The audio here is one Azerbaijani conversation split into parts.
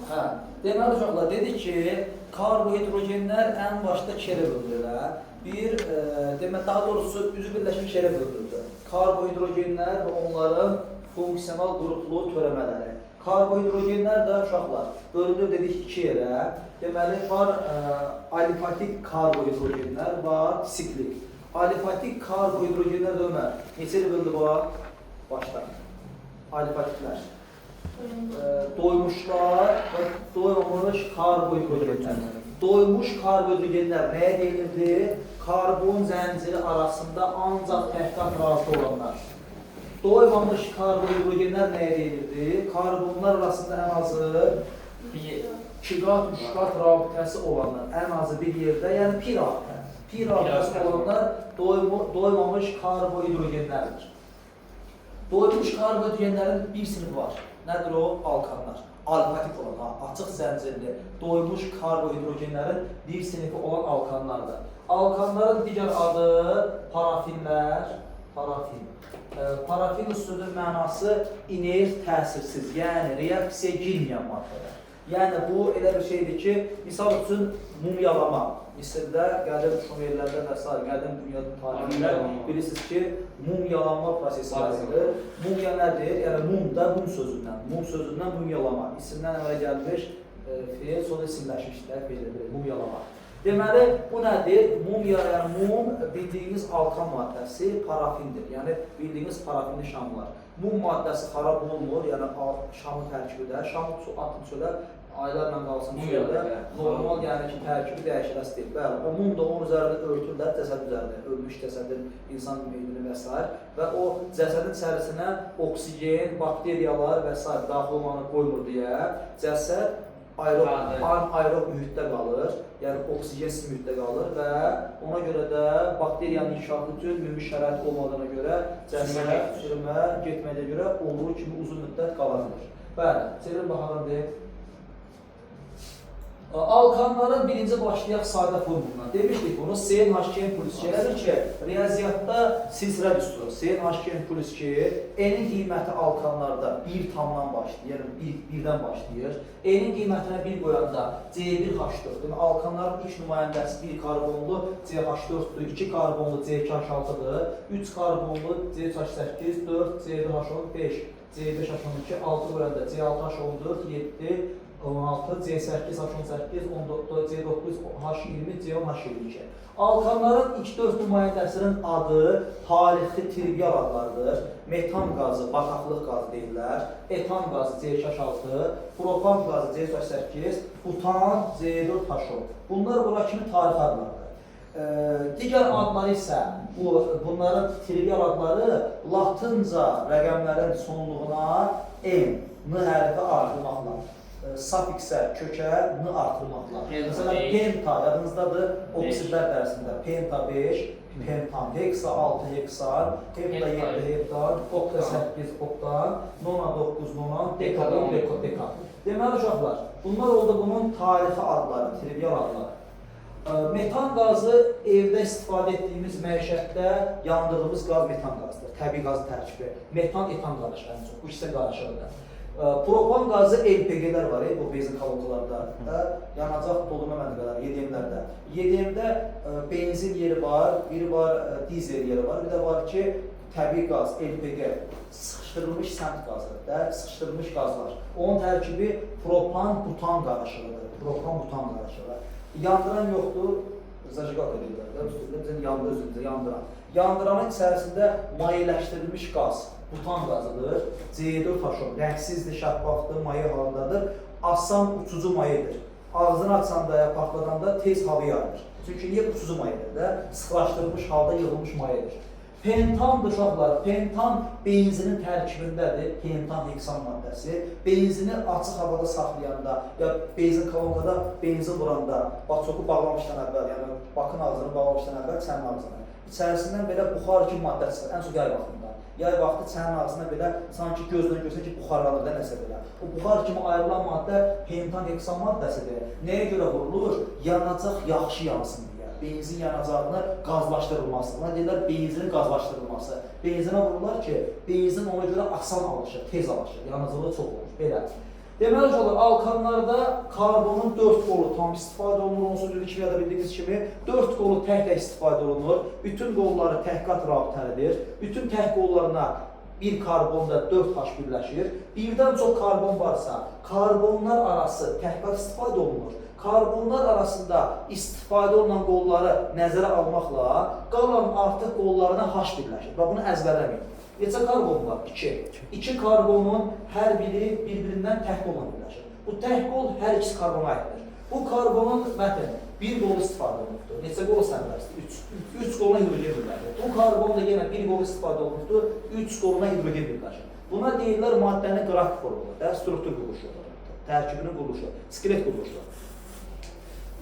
Hə, deməli uşaqlar dedik ki, karbohidrogenlər ən başda ikiyə bölünürlər. Daha doğrusu üzü birləşmiş ikiyə bölünür. Karbohidrogenlər və onların funksional qruplu törəmələri. Karbohidrogenlər də uşaqlar bölünür dedik iki yerə. Deməli var alifatik karbohidrogenlər, var siklik. Alifatik karbohidrogenlər də Ömər neçə bölünür bu? Başda. Alifatiklər. Doymuşlar və doymamış karbohidrogenlər. Doymuş karbohidrogenlər nəyə deyilirdi? Karbon zənciri arasında ancaq təhqiqat razı olanlar. Doymamış karbohidrogenlər nəyə deyilirdi? Karbonlar arasında ən azı 2 qat, 3 qat rabitəsi olanlar. Ən azı bir yerdə, yəni pi rabitə. Pi rabitəsi olanlar doymamış karbohidrogenlərdir. Doymuş karbohidrogenlərin bir sınıfı var. Nədir o? Alkanlar. Alifatik olan, açıq zəncirli, doymuş karbohidrogenlərin bir sınıfı olan alkanlardır. Alkanların digər adı parafinlər, parafin. Parafin sözünün mənası inert, təsirsiz, yəni reaksiyaya girməyən maddələr. Yəni bu elə bir şeydir ki, misal üçün mumyalama. Misirdə, qədim Şumerlərdə və s. qədim dünyada tarixində bilirsiniz ki, mumyalanma prosesi var. Mumya nədir? Yəni mum da mum sözündən. Mum sözündən mumyalama. İsimdən əvvələ gəlmiş, fiil, sonra isimləşmişlər, mumyalama. Deməli, bu nədir? Mumya, yəni mum bildiyimiz alkan maddəsi parafindir. Yəni bildiyimiz parafinli şamlar. Mum maddəsi xarab olmur, yəni şamın tərkibidə, şamı atın çölə, aylarla qalsın çölə, normal yəni ki, tərkibi dəyişiləsi deyil. Bəli, o mum da onun üzərində örtürlər, cəsəd üzərində, ölmüş cəsədin, insan meydini və s. Və o cəsədin içərisinə oksigen, bakteriyalar və s. daxil olanı qoymur deyə, cəsəd aerob mühitdə qalır, yəni oksigensiz mühitdə qalır və ona görə də bakteriyanın inkişafı üçün mümkün şərait olmadığına görə cəsəd sürmə getməyə görə olduğu kimi uzun müddət qalabilir. Bəli, çevirin baxalım deyək. Alkanların birinci başlayaq sadə formulundan. Demişdik bunu CnH2n plus 2 elədir ki, riyaziyyatda silsilə düsturu. CnH2n plus 2 N-in qiyməti alkanlarda 1,dan başlayır, yəni 1-dən başlayır. N-in qiymətinə 1 qoyanda C1H4, yəni alkanların ilk nümayəndəsi 1 karbonlu CH4-dür, 2 karbonlu C2H6-dır, 3 karbonlu C3H8, 4 C1H10, 5 C5H12, 6 qoyanda C6H14, 7 16, C8H18, 14, C9H20, C10H22. Alkanların ilk 4 nümayəndəsinin adı tarixi trivial adlardır. Metan qazı, bataqlıq qazı deyirlər. Etan qazı C2H6, propan qazı C3H8, butan C4H10. Bunlar bura kimi tarix adlardır. Digər adları isə, bunların trivial adları latınca rəqəmlərin sonluğuna N hərfi artırmaqla. Safiksə, kökə, n artırmaqla. Məsələn, penta, yadınızdadır, oksidlər dərsində. Penta 5, pentan, heksa 6, heksan, hepta 7, heptan, okta 8, oktan, nona 9, nona, dekadon, dekan. Deməli, uşaqlar, bunlar oldu bunun tarixi adları, trivial adları. Metan qazı evdə istifadə etdiyimiz məişətdə yandırdığımız qaz metan qazdır. Təbii qazı tərkibi. Metan, etan qarışır ən çox. Bu ikisi qarışırdır. Propan qazı LPG-lər var, bu benzin kolonkalarda, yanacaq doldurma məntəqələri, YDM-lərdə. YDM-də benzin yeri var, biri var dizel yeri var, bir də var ki, təbii qaz, LPG, sıxışdırılmış səmt qazıdır, sıxışdırılmış qazlar. Onun tərkibi propan-butan qarışığıdır, propan-butan qarışığı. Yandıran yoxdur, zajiqat edirlər, bizim özümüzə yandıran. Yandıranın içərisində mayeləşdirilmiş qaz, butan qazıdır, C4H10, rəngsizdir, şəffafdır, maye halındadır, asan uçucu mayedir. Ağzını açanda, partladanda tez hava yayılır. Çünki niyə uçucu mayedir də? Sıxlaşdırılmış halda yığılmış mayedir. Pentandır uşaqlar, pentan benzinin tərkibindədir, pentan heksan maddəsi. Benzini açıq havada saxlayanda, ya benzin kalonkada benzin vuranda, bakçoku bağlamışdan əvvəl, yəni bakın ağzını bağlamışdan əvvəl çənin ağzını. İçərisindən belə buxar kimi maddə çıxır, ən çox yay vaxtında. Yay vaxtı çənin ağzına belə sanki gözdən görsən ki, buxarlanır da nəsə belə. O buxar kimi ayrılan maddə pentan heksan maddəsidir. Nəyə görə vurulur? Yanacaq yaxşı yansın deyə. Benzin yanacağını qazlaşdırılması. Ona deyirlər benzinin qazlaşdırılması. Benzinə vururlar ki, benzin ona görə asan alışır, tez alışır, yanıcılığı çox olur. Belə. Deməli uşaqlar, alkanlarda karbonun 4 qolu tam istifadə olunur, onsuz da kimyada bildiyiniz kimi 4 qolu tək-tək istifadə olunur. Bütün qolları təhqat rabitəlidir. Bütün tək qollarına bir karbonda 4H birləşir. Birdən çox karbon varsa, karbonlar arası təhqat istifadə olunur. Karbonlar arasında istifadə olunan qolları nəzərə almaqla qalan artıq qollarına H birləşir. Və bunu əzbərləməyin. Neçə karbon var? 2. 2 karbonun hər biri bir-birindən tək qolla birləşir. Bu tək qol hər ikisi karbona aiddir. Bu karbonun bir qolu istifadə olunubdur. Neçə qolu sənlərdir? 3. 3 qoluna hidrogen birləşir. Bu karbon da yenə bir qolu istifadə olunubdur. 3 qoluna hidrogen birləşir. Buna deyirlər maddənin qrafik formulu, struktur quruluşu, tərkibinin quruluşu, skelet quruluşu.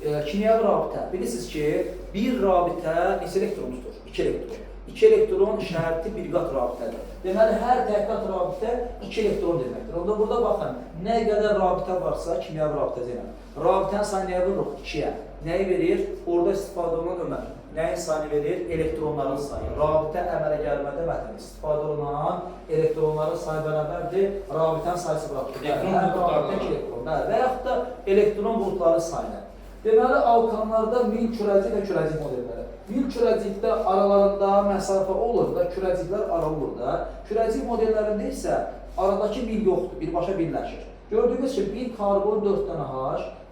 Kimyəvi rabitə. Bilirsiniz ki, bir rabitə neçə elektron tutur? 2 elektron. 2 elektron şərti bir qat rabitədir. Deməli, hər təhqat rabitə 2 elektron deməkdir. Onda burada baxın, nə qədər rabitə varsa, kimyəvi rabitə deyiləm. Rabitənin sayı nəyə vururuq? 2-yə. Nəyi verir? Orada istifadə olunan ömər. Nəyin sayını verir? Elektronların sayı. Rabitə əmələ gəlmədə vətən istifadə olunan elektronların sayı bərabərdir. Rabitənin sayısı bıraxdır. Hər rabitə 2 elektron. Və yaxud da elektron qrupları sayını. Deməli, alkanlarda mil kürəcik və kürəcik modelləri. Mil kürəcikdə aralarında məsafə olur da, kürəciklər aralır da. Kürəcik modellərində isə aradakı mil yoxdur, birbaşa birləşir. Gördüyünüz ki, bir karbon 4 dənə H,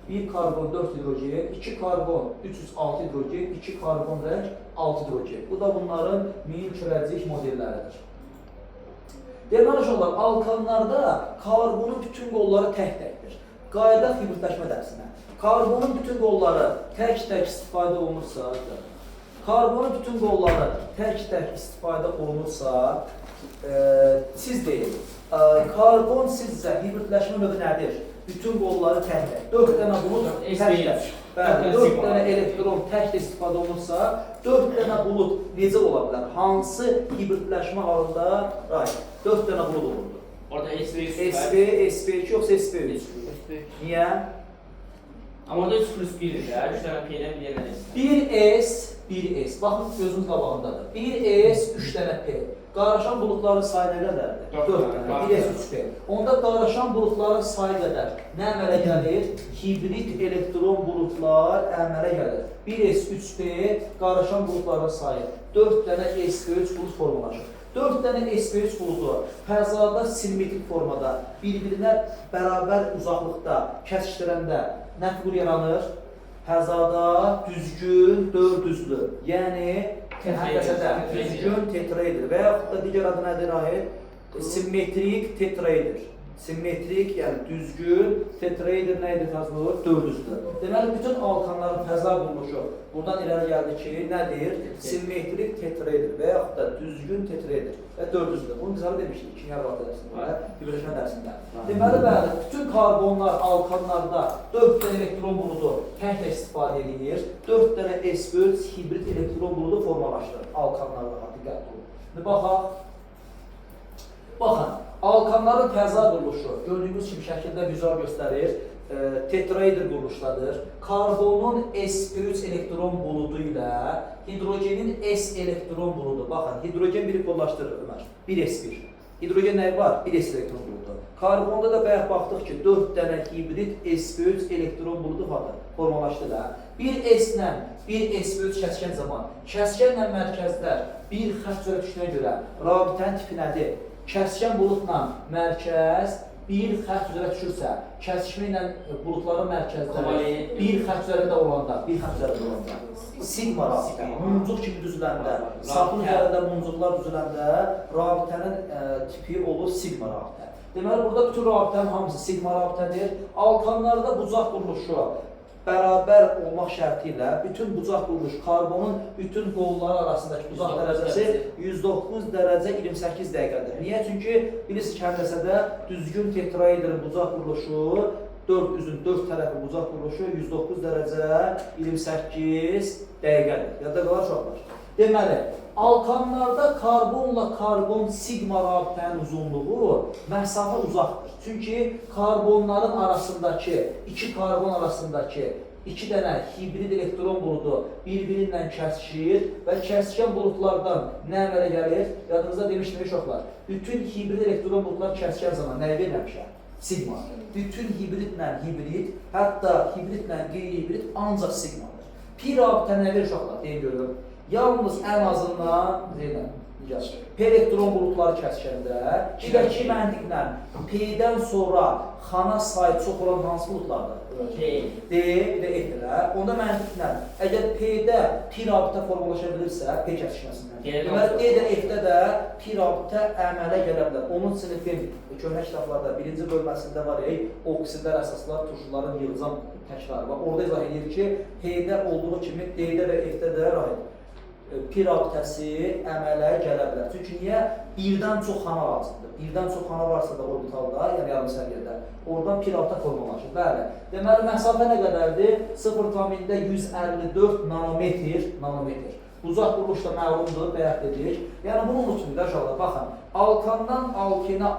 bir karbon 4 hidrogen, 2 karbon 306 hidrogen, 2 karbon rəng 6 hidrogen. Bu da bunların mil kürəcik modelləridir. Deməli, uşaqlar, alkanlarda karbonun bütün qolları tək-təkdir. Qayda hibridləşmə dərsinə. Karbonun bütün qolları tək-tək istifadə olunursa, siz deyin, karbon sizcə hibridləşmə növü nədir? Bütün qolları tək-tək. 4 dənə bulut tək-tək. 4 dənə elektron tək-tək istifadə olunursa, 4 dənə bulut necə ola bilər? Hansı hibridləşmə halında 4 dənə bulut olurdu? Orada SP, SP2 yoxsa SP3? Niyə? Amma orada 3+1-dir də, 3 dənə P-dən bir yerdən S. 1S, 1S. Baxın, gözünüz qabağındadır. 1S, 3 dənə P. Qarışan bulutların sayı nə qədərdir? 4 dənə. 1S, 3P. Onda qarışan bulutların sayı qədər nə əmələ gəlir? Hibrid elektron bulutlar əmələ gəlir. 1S, 3P, qarışan bulutların sayı. 4 dənə SP3 bulut formalaşır. 4 dənə SP3 bulutu fəzada simmetrik formada bir-birinə bərabər uzaqlıqda kəsişdirəndə nə fiqur yaranır? Fəzada düzgün dördüzlü, yəni həndəsədə düzgün tetraeder və yaxud da digər adı nədir? Simmetrik tetraeder. Simmetrik, yəni düzgün tetraeder nə edir? Dördüzlü. Deməli, bütün alkanların fəza quruluşu buradan irəli gəldi ki, nədir? Simmetrik tetraeder və yaxud da düzgün tetraeder və dördüzlü. Bunu bizə demişdik, kimya dərsində, hibridləşmə dərsində. Deməli, bəli, bütün karbonlar, alkanlarda 4 dənə elektron buludu tək-tək istifadə edilir. 4 dənə S4 hibrid elektron buludu formalaşdırır alkanlarda, diqqətli olun. Baxın, alkanların fəza quruluşu gördüyünüz kimi şəkildə vizual göstərir. Tetraeder quruluşdadır. Karbonun S3 elektron buludu ilə hidrogenin S elektron buludu. Baxın, hidrogen biri qollaşdırır Ömər. 1S1. Hidrogen nəyi var? 1S elektron buludu. Karbonda da bayaq baxdıq ki, 4 dənə hibrid S3 elektron buludu formalaşdı da. 1S ilə 1S3 kəskən zaman, kəskənlə mərkəzlər bir xətt üzrə düşdüyünə görə rabitənin tipi nədir? Kəskən bulutla mərkəz bir xətt üzrə düşürsə, kəsişmə ilə bulutların mərkəzləri bir xətt üzərində olanda, sigma rabitə, muncuq kimi düzüləndə, sapın üzərində muncuqlar düzüləndə rabitənin tipi olur sigma rabitə. Deməli, burada bütün rabitənin hamısı sigma rabitədir. Alkanlarda bucaq quruluşu bərabər olmaq şərti ilə bütün bucaq quruluş, karbonun bütün qolları arasındakı bucaq dərəcəsi 109 dərəcə 28 dəqiqədir. Niyə? Çünki bilirsiniz ki, həndəsədə düzgün tetraederin bucaq quruluşu, 4 üzün 4 tərəfi bucaq quruluşu 109 dərəcə 28 dəqiqədir. Yadda qalar uşaqlar. Deməli, alkanlarda karbonla karbon sigma rabitənin uzunluğu məsafə uzaqdır. Çünki karbonların arasındakı, iki karbon arasındakı 2 dənə hibrid elektron buludu bir-birindən kəsişir və kəsişən bulutlardan nə əmələ gəlir? Yadınızda demişdim uşaqlar, bütün hibrid elektron bulutlar kəsişən zaman nəyi verirəmişə? Sigma. Bütün hibridlə hibrid, hətta hibridlə qeyri-hibrid ancaq sigmadır. Pi rabitə nə verir uşaqlar? Deyin görürüm. Yalnız ən azından, P elektron bulutları kəskəndə, iləki məntiqlə P-dən sonra xana sayı çox olan hansı bulutlardır? D, bir də F-lər. Onda məntiqlə, əgər P-də pi rabitə formalaşa bilirsə, P kəsişməsindən. Deməli, D-də, F-də də pi rabitə əmələ gələ bilər. Onun sinifin köhnə kitablarda birinci bölməsində var, oksidlər, əsaslar, turşuların yığılan təkrarı var. Orada izah edir ki, P-də olduğu kimi D-də və F-də də rahid. Pi rabitəsi əmələ gələ bilər. Çünki niyə? Birdən çox xana lazımdır. Birdən çox xana varsa da orbitalda, yəni yarım səviyyədə, oradan pi rabitə formalaşır. Bəli. Deməli, məsafə nə qədərdir? 0,154 nanometr. Uzaq quruluşda məlumdur, bəyət dedik. Yəni, bunu unutmayın da uşaqlar. Baxın, alkandan alkina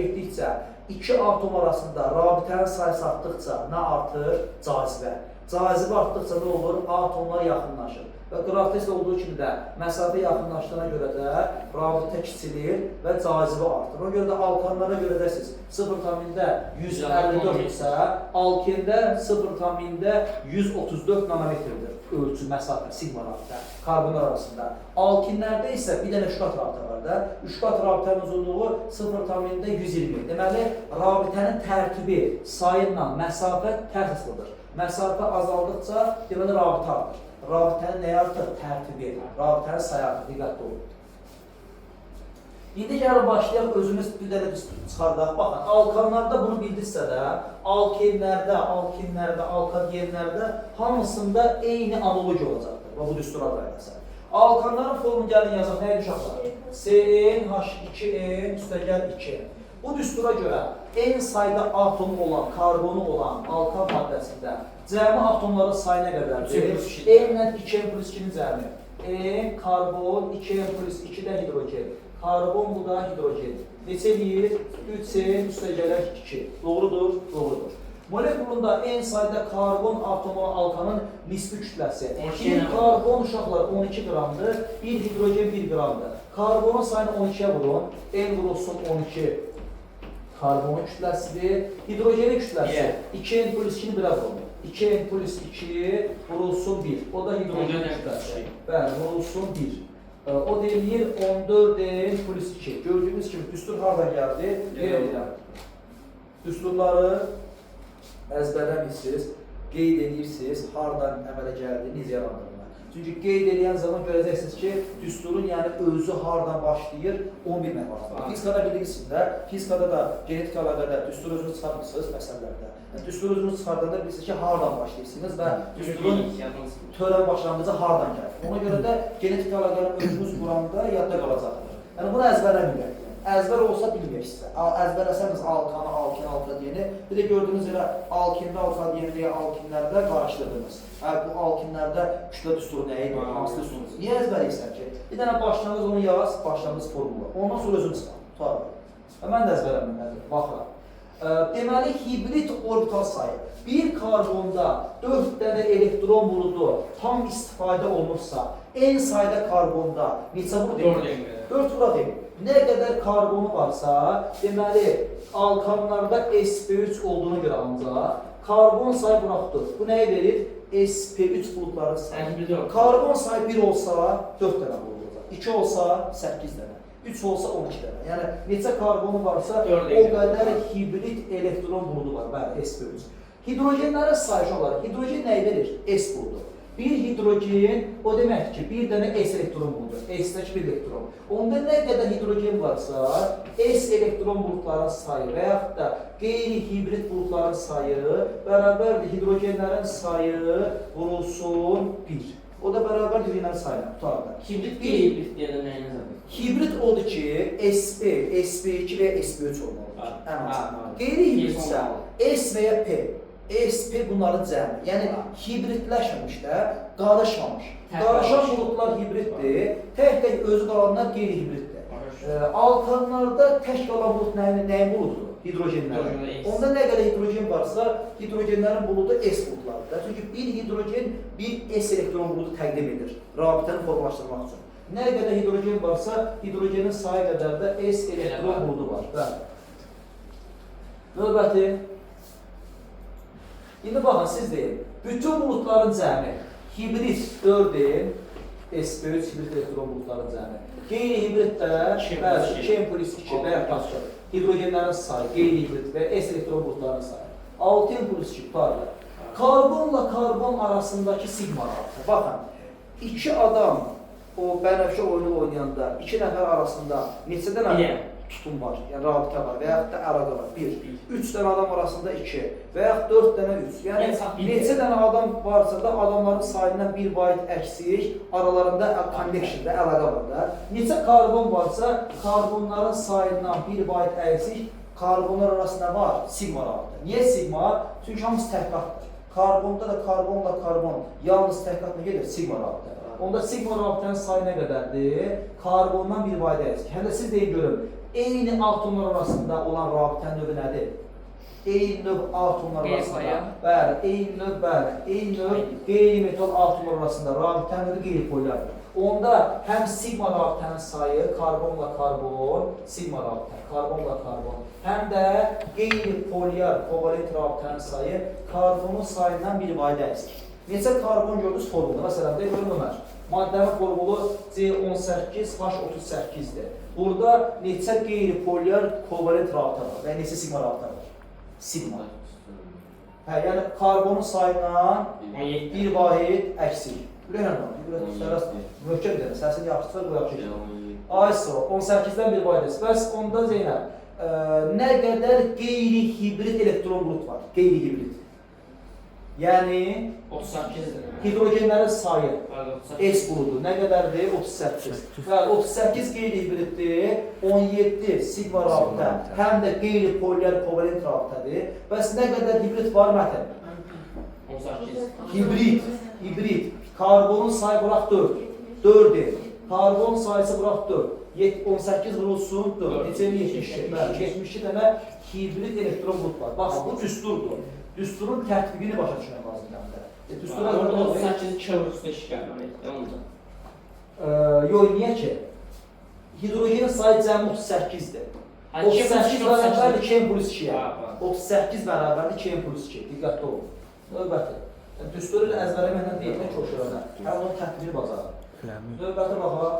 getdikcə, iki atom arasında rabitənin sayısı artdıqca nə artır? Cazibə. Cazibə artdıqca nə olur? Atomlar yaxınlaşır. Və qrafidə olduğu kimi də məsafə yaxınlaşdığına görə də rabitə kiçilir və cazibə artır. Ona görə də alkanlara görə də siz 0,154 isə, alkində 0,134 nanometrdir ölçü, məsafə, sigma rabitə, karbonlar arasında. Alkinlərdə isə bir dənə üçqat rabitə var da, üçqat rabitənin uzunluğu 0,120. Deməli, rabitənin tərkibi sayınla məsafə tərs asılıdır. Məsafə azaldıqca, deməli, rabitə artır. Rabitənin nəyə artır? Tərtibi, rabitənin sayı artır, diqqətli olun. İndi gəlin başlayaq, özümüz bir dənə çıxardaq. Baxın, alkanlarda bunu bildirsə də, alkenlərdə, alkagenlərdə hamısında eyni analogiya olacaqdır. Bu düstura qaydası. Alkanların formu gəlin yazaq, nə uşaqlar? CN, H2N, üstəgəl 2N. Bu düstura görə en sayda atomu olan, karbonu olan alkan maddəsində cəmi atomların sayı nə qədərdir? N-lə 2N plus 2-nin cəmi. N, karbon, 2N plus 2-də hidrogen. Karbon, bu da hidrogen. Neçə eləyir? 3N üstəgələr 2. Doğrudur? Doğrudur. Molekulunda en sayda karbon atomu alkanın nisbi kütləsi. Bir karbon uşaqlar 12 qramdır, bir hidrogen 1 qramdır. Karbonun sayını 12'ye vurun. N vurulsun 12. Karbonun kütləsidir. Hidrogenin kütləsi 2N plus 2'ni 1'e vurun. 2N plus 2 vurulsun 1. O da hidrogenin kütləsi. Bəli, vurulsun 1. O deyir 14N plus 2. Gördüğünüz kimi düstur hardan gəldi? Düsturları əzbərləmirsiniz, qeyd edirsiniz, hardan əmələ gəldiyini, necə yarandığını. Çünki qeyd edən zaman görəcəksiniz ki, düsturun yəni özü hardan başlayır, onu bilmək lazımdır. Fizikada bilirsiniz, fizikada da genetik əlaqədə düstur özünü çıxarmışsınız məsələlərdə. Düstur özünü çıxardığında bilirsiniz ki, hardan başlayırsınız və düsturun törən başlanğıcı hardan gəlir. Ona görə də genetik əlaqəni özünüz quranda yadda qalacaqdır. Yəni bunu əzbərləməyək. Əzbər olsa bilməyəksiniz. Əzbərləsəniz alkanı, alkadiyeni, bir də gördüğünüz üzrə alkində, alkadiyeni alkinlərdə qarışdırdınız. Bu alkinlərdə kütlə düsturu nə idi? Hansı düsturunuz? Niyə əzbərləyirsən ki? Bir dənə başlanğıc onu yaz, başlanğıc formula. Ondan sonra özünü çıxar. Tutarım. Mən də əzbərləməyəm. Baxıram. Deməli, hibrid orbital sayı. Bir karbonda 4 dənə elektron buludu tam istifadə olunursa, en sayda karbonda neçə vurur deyil? 4 vurur deyil. Nə qədər karbonu varsa, deməli, alkanlarda sp3 olduğuna görə ancaq karbon sayı buraxdır. Bu nəyi verir? sp3 bulutları sayı. Karbon sayı 1 olsa 4 dənə bulud olacaq. 2 olsa 8 dənə. 3 olsa 12 dənə. Yəni, neçə karbonu varsa, o qədər hibrid elektron buludu var. Bəli, sp3. Hidrogenlərin sayı olaraq, hidrogen nəyi verir? S buludu. Bir hidrogen, o deməkdir ki, bir dənə S elektron buludur. S-dəki bir elektron. Onda nə qədər hidrogen varsa, S elektron bulutların sayı və yaxud da qeyri-hibrid bulutların sayı bərabərdir hidrogenlərin sayı vurulsun 1. O da bərabər hidrogenlərin sayına tutardı. Hibrid qeyri-hibrid deyəndə nəyiniz adı? Hibrid odur ki, SP, SP2 və SP3 olmalıdır. Qeyri-hibrid isə S və ya P. SP bunların cəmi, yəni hibridləşməmiş də, qarışmamış. Qarışan bulutlar hibriddir, tək özü qalanlar qeyri-hibriddir. Alkanlarda tək qalan bulut nəyin bulududur? Hidrogenlər. Onda nə qədər hidrogen varsa, hidrogenlərin buludu S bulutlardır. Çünki bir hidrogen bir S elektron buludu təqdim edir, rabitəni formalaşdırmaq üçün. Nə qədər hidrogen varsa, hidrogenin sayı qədər də S elektron buludu var. Növbəti. İndi baxın, siz deyin. Bütün bulutların cəmi hibrid 4N, SP3 hibrid elektron bulutların cəmi. Qeyri-hibriddə bəzi 2n+2 və yaxud da hidrogenlərin sayı, qeyri-hibrid və S elektron bulutların sayı. 6n+2 tutarlar. Karbonla karbon arasındakı sigma artı. Baxın, iki adam o bənəfşə oyunu oynayanda iki nəfər arasında neçə dənə tutum var, yəni rabitə var və yaxud da əlaqə var. 1, 3 dənə adam arasında 2 və yaxud 4 dənə 3. Yəni neçə dənə adam varsa da adamların sayından 1 byte əksik, aralarında connection'da əlaqə var da. Neçə karbon varsa, karbonların sayından 1 byte əksik, karbonlar arasında var, sigma rabitə. Niyə sigma? Çünki hamısı təhqiqatdır. Karbonda da karbonla karbon yalnız təhqiqatla gedir, sigma rabitə. Onda sigma rabitənin sayı nə qədərdir? Karbondan 1 byte əksik. Həm də siz deyin görün, eyni atomlar arasında olan rabitənin növü nədir? Eyni növ atomlar arasında. Bəli, eyni növ qeyri-metal atomlar arasında rabitənin növü qeyri-polyardır. Onda həm sigma rabitənin sayı, karbonla karbon, sigma rabitə, karbonla karbon, həm də qeyri-polyar kovalent rabitənin sayı, karbonun sayından 1 byte əksik. Neçə karbon gördünüz formulda? Məsələn, deyilən Ömər, maddənin formulu C18H38-dir. Burada neçə qeyri-polyar kovalent rabitə var və neçə sigma rabitə var? Sigma. Hə, yəni karbonun sayından 1 byte əksik. Bilirəm, möhkəm edir, səsini yaxşısa bu yaxşı. Ay sıra, 18-dən 1 byte əksik. Bəs onda Zeynəb, nə qədər qeyri-hibrid elektron bulut var? Qeyri-hibrid. Yəni 38-dir. Hidrogenlərin sayı S qrupudur. Nə qədərdir? 38. Və 38 qeyri-hibriddir, 17 sigma rabitə, həm də qeyri-polyar kovalent rabitədir. Bəs nə qədər hibrid var Mətin? 18. Hibrid. Karbonun sayı bıraq 4. 4-dir. Karbon sayısı bıraq 4. 18 vurulsun 4. Neçəli 72. 72 dənə hibrid elektron bulut var. Baxın, bu düsturdur. Düsturun tətbiqini başa düşmək lazımdır. Düstura orada 38 çevrusda işgəlmən etdi onda. Yox, niyə ki? Hidrogenin sayı cəmi 38-dir. 38 bərabərdir 2n+2-yə. 38 bərabərdir 2n+2. Diqqətli olun. Növbəti. Düsturu ilə əzbərləməklə deyilmək çox şöhrənə. Həm onun tətbiqini bacarır. Növbəti baxaq.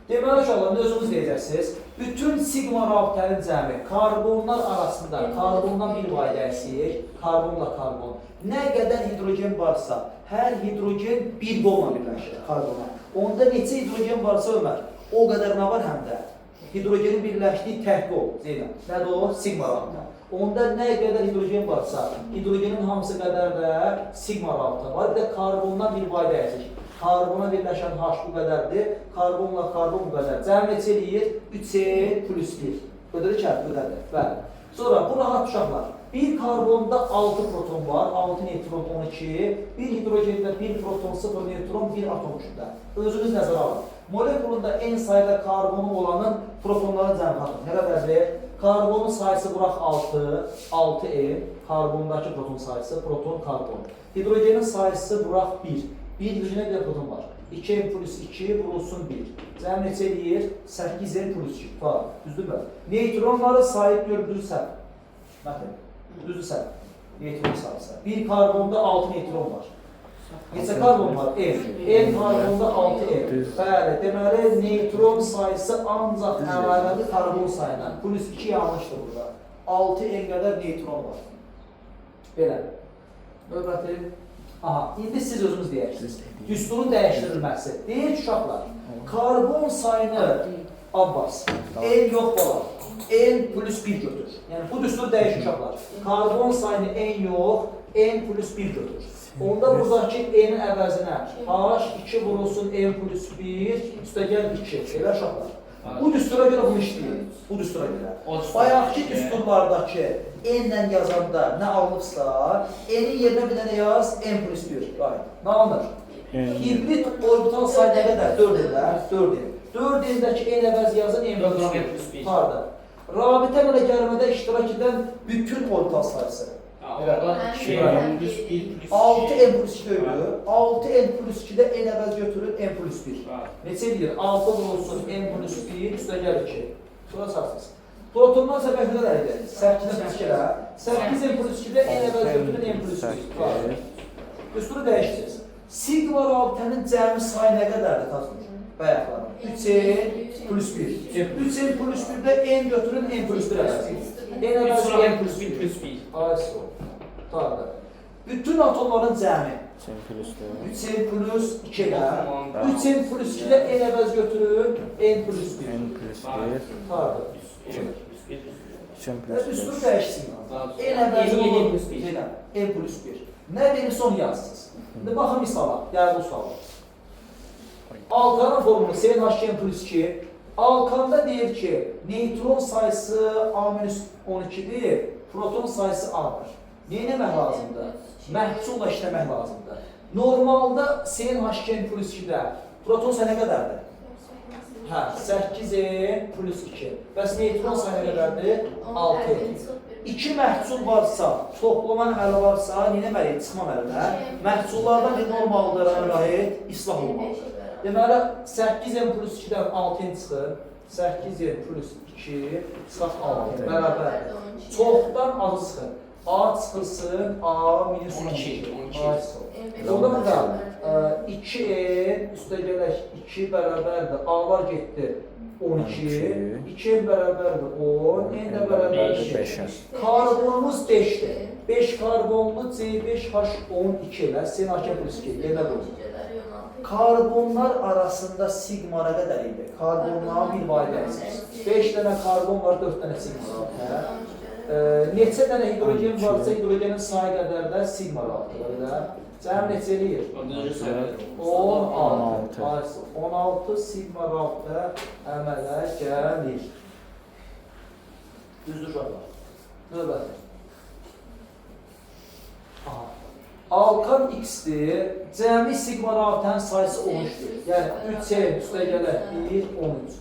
Deməli uşaqlar, özünüz deyəcəksiniz, bütün sigma rabitənin cəmi karbonlar arasında, karbondan 1 byte əksik, karbonla karbon, nə qədər hidrogen varsa, hər hidrogen bir qolla birləşir karbona. Onda neçə hidrogen varsa Ömər, o qədər nə var həm də? Hidrogenin birləşdiyi tək qol, Zeynəb. Nədir o? Sigma rabitə. Onda nə qədər hidrogen varsa, hidrogenin hamısı qədər də sigma rabitə var, bir də karbondan 1 byte əksik. Karbona birləşən H bu qədərdir, karbonla karbon bu qədər. Cəmi neçə eləyir? 3n+1. Ödədir ki, ödədir. Bəli. Sonra, bu rahat uşaqlar. Bir karbonda 6 proton var, 6 neutron 12, bir hidrogenda 1 proton, 0 neutron, 1 atom üçündə. Özünüz nəzərə alın. Molekulunda en sayıda karbonu olanın protonların cəmi baxın. Nə qədərdir? Karbonun sayısı bıraq 6, 6n, karbondakı proton sayısı, proton, karbon. Hidrogenin sayısı bıraq 1. Bir hidrogenə bir proton var. 2n+2 vurulsun 1. Cəmi neçə eləyir? 8n+2. Düzdür mü? Neutronları sayı gördürürsə, Mətin, düzdürsə, neutron sayısı. Bir karbonda 6 neutron var. Neçə karbon var? N karbonda 6n. Bəli, deməli, neutron sayısı ancaq əlavəli karbon sayından. +2 yanlışdır burada. 6n qədər neutron var. Belə. Növbəti. Aha, indi siz özünüz deyərsiniz. Düsturun dəyişdirilməsi. Deyək uşaqlar, karbon sayını Abbas, n yox bala, n+1 götür. Yəni, bu düstur dəyişir uşaqlar. Karbon sayını n yox, n+1 götür. Onda buradakı n-in əvəzinə H2 vurulsun n+1, üstəgəl 2. Elə uşaqlar. Bu düstura görə bunu işləyir. Bu düstura görə. Bayaqki düsturlardakı n-lə yazanda nə alınıbsa, n-in yerinə bir dənə yaz, n+1. Nə alınır? Hibrid orbital sayı nə qədər? 4-lər, 4-lər. 4-dəki n əvəz yazın, n+1. Harada? Rabitə ilə gəlmədə iştirak edən bütün orbital sayısı. 6n+2 döyülür. 6n+2-də n əvəz götürür, n+1. Neçə edir? 6 vurulsun n+1, üstə gəlir 2. Sonra sarsınız. Protondan səbəblər əldə edir. 8-ə püskələ. 8 n plus 2-də n əvəz götürün n plus 1. Düsturu dəyişdiririz. Sigma rabitənin cəmi sayı nə qədərdir Tazmış? Bayaqlarım. 3n plus 1. 3n plus 1-də n götürün n plus 1 əvəz. N əvəz n plus 1 plus 1. Ayso. Tabi. Bütün atomların cəmi 3n plus 2-də. 3n plus 2-də n əvəz götürün n plus 1. N plus 1. Tabi. Düsturu Düsturu dəyişsin. N əvəzi olur. N plus 1. Nə verirsə onu yazsınız. İndi baxın misala, gəl bu suala. Alkanın formulu CnH2n plus 2. Alkanda deyir ki, neytron sayısı A-12-dir, proton sayısı A-dır. Neynəmək lazımdır? Məhsulla işləmək lazımdır. Normalda CnH2n plus 2-də proton sayı nə qədərdir? Hə, 8n plus 2. Bəs neytron sayı nə qədərdir? 6. 2 məhsul varsa, toplama əməli varsa, neynəməliyik? Çıxmaməlidir. Məhsullardan normaldır, əməliyik, islah olmalıdır. Deməli, 8n plus 2-dən 6n çıxır. 8n plus 2 çıxaq 6. Bərabərdir. Çoxdan azı çıxır. A çıxılsın, A minus 12. Ondan da 2n üstə gələk 2 bərabərdir. A'lar getdi 12. 2n bərabərdir 10. N də bərabərdir 5. Karbonumuz 5-dir. 5 karbonlu C5H12 ilə CnH2 plus 2. Yenə bu. Karbonlar arasında sigma nə qədər idi? Karbonların bir vahidəsiz. 5 dənə karbon var, 4 dənə sigma var. Neçə dənə hidrogen varsa, hidrogenin sayı qədər də sigma var. Cəm neçə eləyir? 16. 16 sigma rabitə əmələ gəlir. Düzdür uşaqlar. Növbəti. Alkan x-dir, cəmi sigma rabitənin sayısı 13-dir. Yəni 3n üstə gələk 1, 13.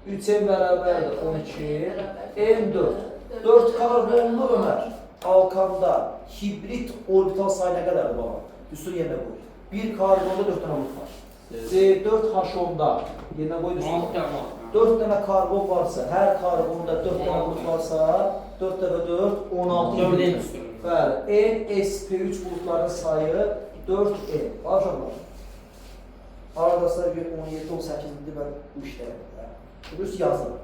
3n bərabərdir 12, n4. 4 karbonlu Ömər, alkanda hibrit orbital sayı nə qədərdir baba? Düstur yerinə qoy. 1 karbonda 4 dənə olub var. C4H10-da yerinə qoy düstur. 4 dənə karbon varsa, hər karbonda 4 dənə olub varsa, 4 dəfə 4, 16 hibrit. Bəli, N-sp3 bulutların sayı 4n. Başaqlar. Aradaslar 17-18-dir mən bu işlərəm. Düz yazılır.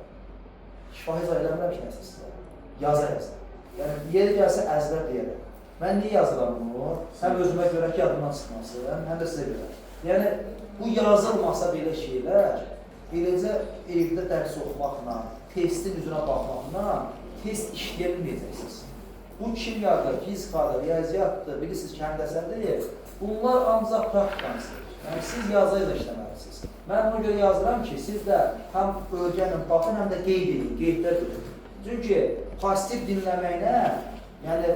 Şifahi zayıləmirəm ki, nəsə sizə. Yazır. Yəni, yeri gəlsə əzlər deyərəm. Mən niyə yazıram bunu? Həm özümə görə ki, yadımdan çıxmasın, həm də sizə görə. Yəni, bu yazılmasa belə şeylər, eləcə evdə dərs oxumaqla, testin üzrə baxmaqla, test işləyə bilməyəcəksiniz. Bu kimyadır, fizikadır, riyaziyyatdır, bilirsiniz ki, həndəsədir. Bunlar ancaq praktikanızdır. Yəni, siz yazı ilə işləməlisiniz. Mən ona görə yazıram ki, siz də həm öyrənin, baxın, həm də qeyd edin, qeydlər götürün. Çünki pasiv dinləməklə, yəni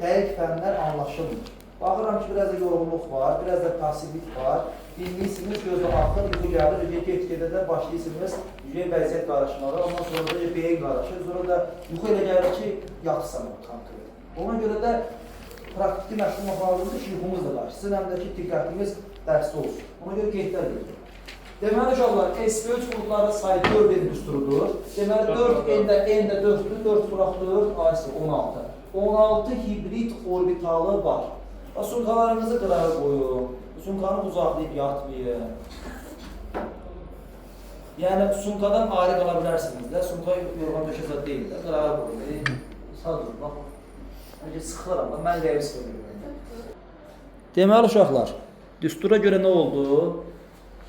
dəqiq fənlər anlaşılmır. Baxıram ki, biraz da yorğunluq var, biraz da passivlik var. Dinləyirsiniz, gözlə axır, yuxu gəlir, get-gedə də başlayırsınız, vəziyyət qarışmaları, ondan sonra da beyin qarışır, sonra da yuxu elə gəlir ki, yatırsan o konkret. Ona görə də praktiki məşğul olmalıdır ki, yuxumuz da qarışsın, həm də ki, diqqətimiz dərsdə olsun. Ona görə qeydlər götürün. Deməli, uşaqlar, SP3 bulutların sayı 4n düsturudur. Deməli, 4n-də 4-dür, 4 vuraq 4, ayısı 16. 16 hibrit orbitalı var. Sunkalarınızı qırağa qoyun, sunkanı uzaqlayıb yatmayın. Yəni, sunkadan ayrı qala bilərsiniz də, sunka yorğan döşəzad deyil də, qırağa qoyun. Sağ durun, bax. Önce sıxılaram, mən rəvis qoyuyorum. Deməli, uşaqlar, düstura görə nə oldu?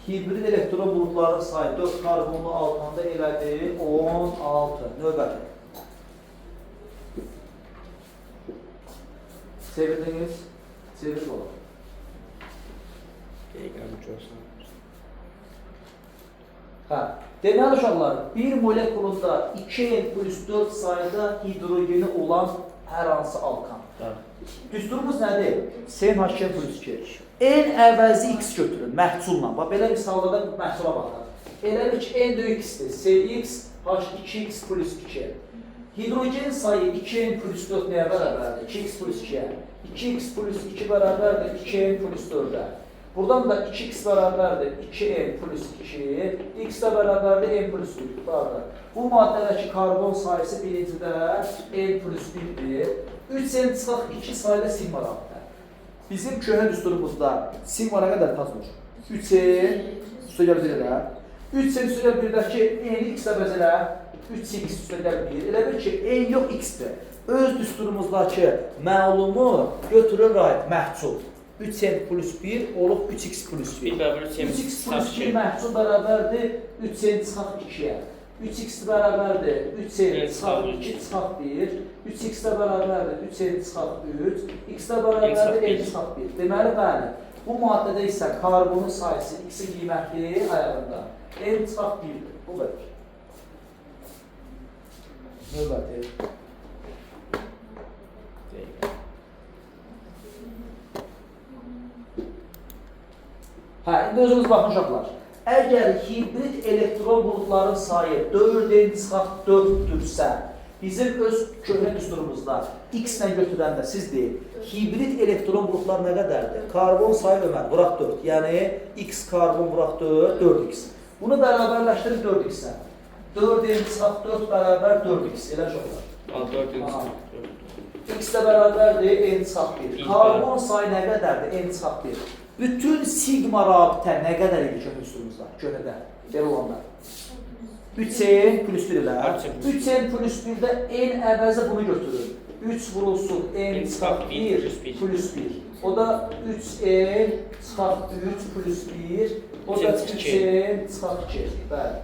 Hibrid elektron bulutların sayı 4 karbonlu alkanda elədi 16. Növbəti. Çevirdiniz? Çevirir olar. Hə. Deməli uşaqlar, bir molekulunda 2n plus 4 sayıda hidrogeni olan hər hansı alkan. Düsturumuz nədir? CnH2 plus 2. N əvəzi x götürün, məhsulla. Bax, belə misalda da məhsula baxın. Elə ki, n də x-dir. Cx H2x plus 2. Hidrogen sayı 2n plus 4 nəyə bərabərdir? 2x plus 2-yə. 2x plus 2 bərabərdir 2n plus 4-ə. Buradan da 2x bərabərdir 2n plus 2, x də bərabərdir n plus 1. Yuxarıda. Bu maddədəki karbon sayısı birincidə n plus 1-dir. 3n çıxaq 2 sayıda sigma rabitə. Bizim köhnə düsturumuzda sigma nə qədər tapılır? 3n üstə gəl 1-də. 3n üstə gəl 1-dəki n x də bəzələ 3x üstə gəl 1. Elə bil ki, n yox x-dir. Öz düsturumuzdakı məlumu götürür aid məhsul. 3n plus 1 olub 3x plus 1. 3x plus 1 məhsul bərabərdir 3n çıxaq 2-yə. 3x bərabərdir 3n çıxaq 2 çıxaq 1. 3x də bərabərdir 3n çıxaq 3. x də bərabərdir n çıxaq 1. Deməli, bəli, bu maddədə isə karbonun sayısı x-in qiyməti ayağında n çıxaq 1-dir. Bu qədər. Növbəti. Hə, indi özünüz baxın uşaqlar. Əgər hibrid elektron bulutların sayı 4n çıxaq 4-dürsə, bizim öz köhnə düsturumuzda x ilə götürəndə siz deyin, hibrid elektron bulutlar nə qədərdir? Karbon sayı Ömər, vuraq 4. Yəni, x karbon vuraq 4, 4x. Bunu bərabərləşdirin 4x-ə. 4n çıxaq 4 bərabər 4x. Elə uşaqlar. 4n çıxaq 4. X də bərabərdir n çıxaq 1. Karbon sayı nə qədərdir? N çıxaq 1. Bütün sigma rabitə nə qədər idi köhnə üstümüzdə? Köhnədə, belə olanda. 3n plus 1 ilə. 3n plus 1-də n əvəzə bunu götürür. 3 vurulsun n çıxaq 1 plus 1. O da 3n çıxaq 3 plus 1. O da 3n çıxaq 2. Bəli.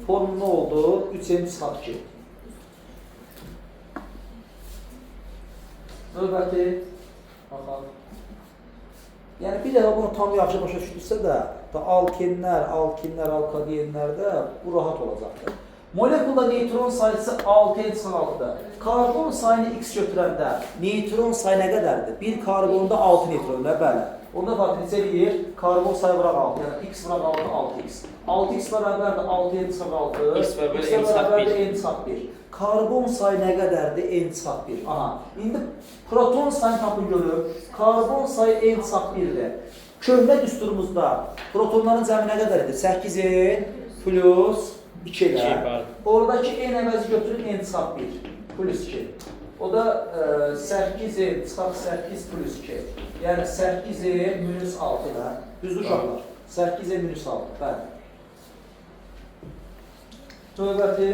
Formül nə oldu? 3n çıxaq 2. Növbəti. Baxalım. Yəni bir dəfə bunu tam yaxşı başa düşdüksə də, alkenlər, alkadenlərdə bu rahat olacaqdır. Molekulda neytron sayısı 6n çıxaq 6-da. Karbon sayını x götürəndə neytron sayı nə qədərdir? Bir karbonda 6 neytronlar, bəli. Onda faktor eləyir, karbon sayı vuraq 6, yəni x vuraq 6, 6x. 6x bərabərdir 6n çıxaq 6, x bərabərdir n çıxaq 1. Karbon sayı nə qədərdir? N çıxaq 1. Aha, indi proton sayını tapın görür. Karbon sayı n çıxaq 1-dir. Köhnə düsturumuzda protonların cəmi nə qədərdir? 8n plus 2 ilə. Oradakı n əvəzi götürür n çıxaq 1 plus 2. O da 8n çıxaq 8 plus 2. Yəni 8n minus 6 ilə. Düzdür uşaqlar? 8n minus 6. Bəli. Növbəti.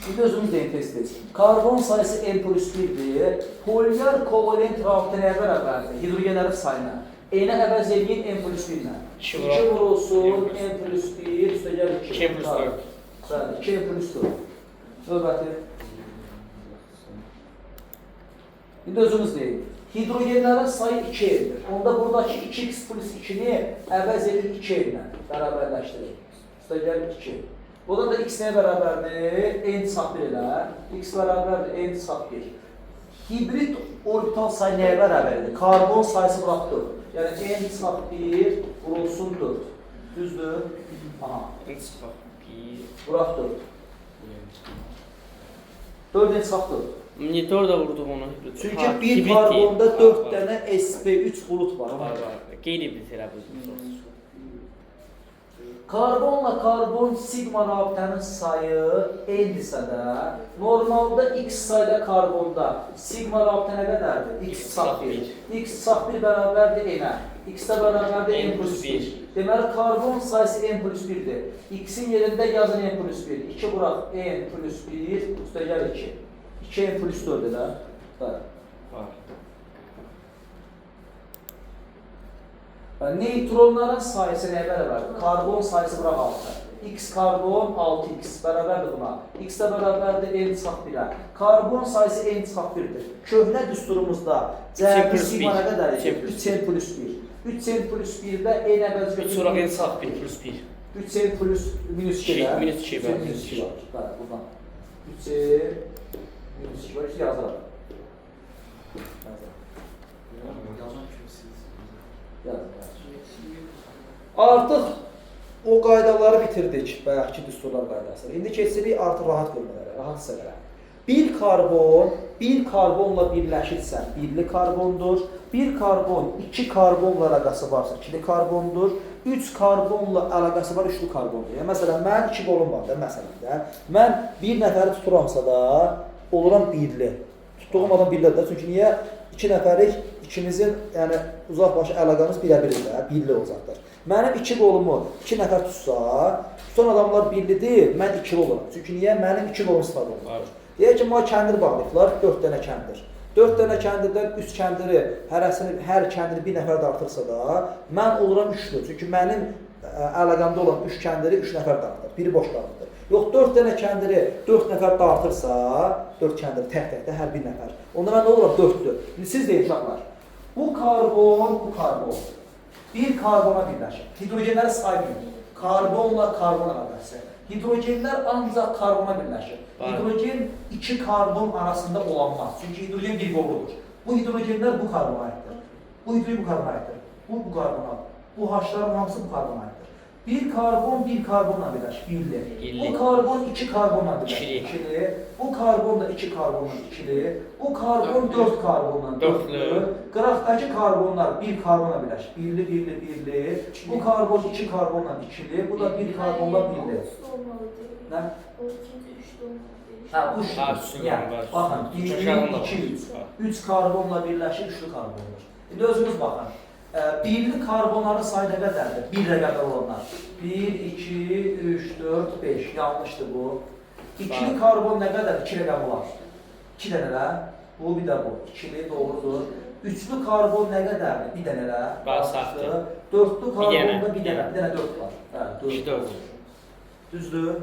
İndi özümüz deyin test. Karbon sayısı n plus 1-dir. Polymer kovalent rabitə nəyə bərabərdir? Hidrogenlərin sayına. N-ə əvəz edin n plus 1-ilə. 2 vurulsun n plus 1, üstə gəl 2. 2 plus 4. Bəli, 2 plus 4. Növbəti. İndi özünüz deyin. Hidrogenlərin sayı 2n'dir. Onda buradakı 2x plus 2-ni əvəz edin 2n'lə bərabərləşdirir. Üstə gəl 2. Burada da x nəyə bərabərdir? N çıxaq 1 ilə. X bərabərdir n çıxaq 1. Hibrid orbital sayı nəyə bərabərdir? Karbon sayısı vuraq 4. Yəni n çıxaq 1 vurulsun 4. Düzdür? Aha. N çıxaq 1. Vuraq 4. 4 n çıxaq 4. Niyə 4 da vurduq onu? Çünki bir karbonda 4 dənə sp3 bulut var. Qeyri-hibrid elə bu. Karbonla karbon sigma rabitənin sayı n-dirsə də, normalda x sayda karbonda sigma rabitə nə qədərdir? X çıxaq 1. X çıxaq 1 bərabərdir n-ə. X də bərabərdir n plus 1. Deməli, karbon sayısı n plus 1-dir. X-in yerində yazın n plus 1. 2 vuraq n plus 1, üstə gəl 2. 2n plus 4-dir də. Bəli. Neytronların sayısı nəyə bərabərdir? Karbon sayısı vuraq 6. X karbon 6x bərabərdir buna. X də bərabərdir n çıxaq 1-ə. Karbon sayısı n çıxaq 1-dir. Köhnə düsturumuzda cəmi sigma nə qədər edir? 3n plus 1. 3n plus 1-də n əvəz götürür. 3 vuraq n çıxaq 1 plus 1. 3n plus minus 2-də. Minus 2 var. Minus 2 var. Bəli, buradan. 3n minus 2 var. İşte yazıram. Artıq o qaydaları bitirdik, bayaqki düsturlar qaydası. İndi keçirik artıq rahat bölmələrə, rahat hissələrə. bir karbonla birləşirsə, birli karbondur. Bir karbon, iki karbonla əlaqəsi varsa, ikili karbondur. 3 karbonla əlaqəsi var, üçlü karbondur. Yəni, məsələn, mən 2 qolum var da, məsələn də. Mən bir nəfəri tuturamsa da, oluram birli. Tutduğum adam birlidir. Çünki niyə? 2 nəfərlik ikimizin, yəni, uzaq başı əlaqəmiz birə-birdir də, birli olacaqdır. Mənim 2 qolumu 2 nəfər tutsa, tutan adamlar birlidir, mən ikili oluram. Çünki niyə? Mənim 2 qolum istifadə olunur. Deyək ki, mənə kəndir bağlayıblar, 4 dənə kəndir. 4 dənə kəndirdən 3 kəndiri, hər kəndiri bir nəfər dartırsa da, mən oluram 3-lü. Çünki mənim əlaqəmdə olan 3 kəndiri 3 nəfər dartır, biri boş qalır. Yox, 4 dənə kəndiri 4 nəfər dartırsa, 4 kəndiri tək-təkdə hər bir nəfər. Onda mən nə oluram? 4-dür. Siz deyin uşaqlar, bu karbon bir karbona birləşir. Hidrogenləri saymayın. Karbonla karbon əlaqəsi. Hidrogenlər ancaq karbona birləşir. Hidrogen 2 karbon arasında olanmaz. Çünki hidrogen bir qolludur. Bu hidrogenlər bu karbona aiddir. Bu hidrogen bu karbona aiddir. Bu karbona. Bu H-ların hamısı bu karbona aiddir. Bir karbon bir karbonla birləşir. Birli. Bu karbon 2 karbonla birləşir. İkili. Bu karbon da 2 karbonla ikili. Bu karbon 4 karbonla dörtlü. Qıraqdakı karbonlar bir karbonla birləşir. Birli. Bu karbon 2 karbonla ikili. Bu da bir karbonla birli. Nə? Hə, bu üçlü. Yəni, baxın, 1, 2, 3 karbonla birləşir, üçlü karbondur. İndi özünüz baxın. Birli karbonların sayı nə qədərdir? Bir rəqəmlər olanlar. 1, 2, 3, 4, 5. Yanlışdır bu. İkili karbon nə qədər? 2 rəqəm olar. 2 dənələr. Bu, bir də bu. İkili, doğrudur. Üçlü karbon nə qədərdir? Bir dənələr. Yanlışdır. Dörtlü karbonda bir dənə 4 var. Hə, 4. Düzdür.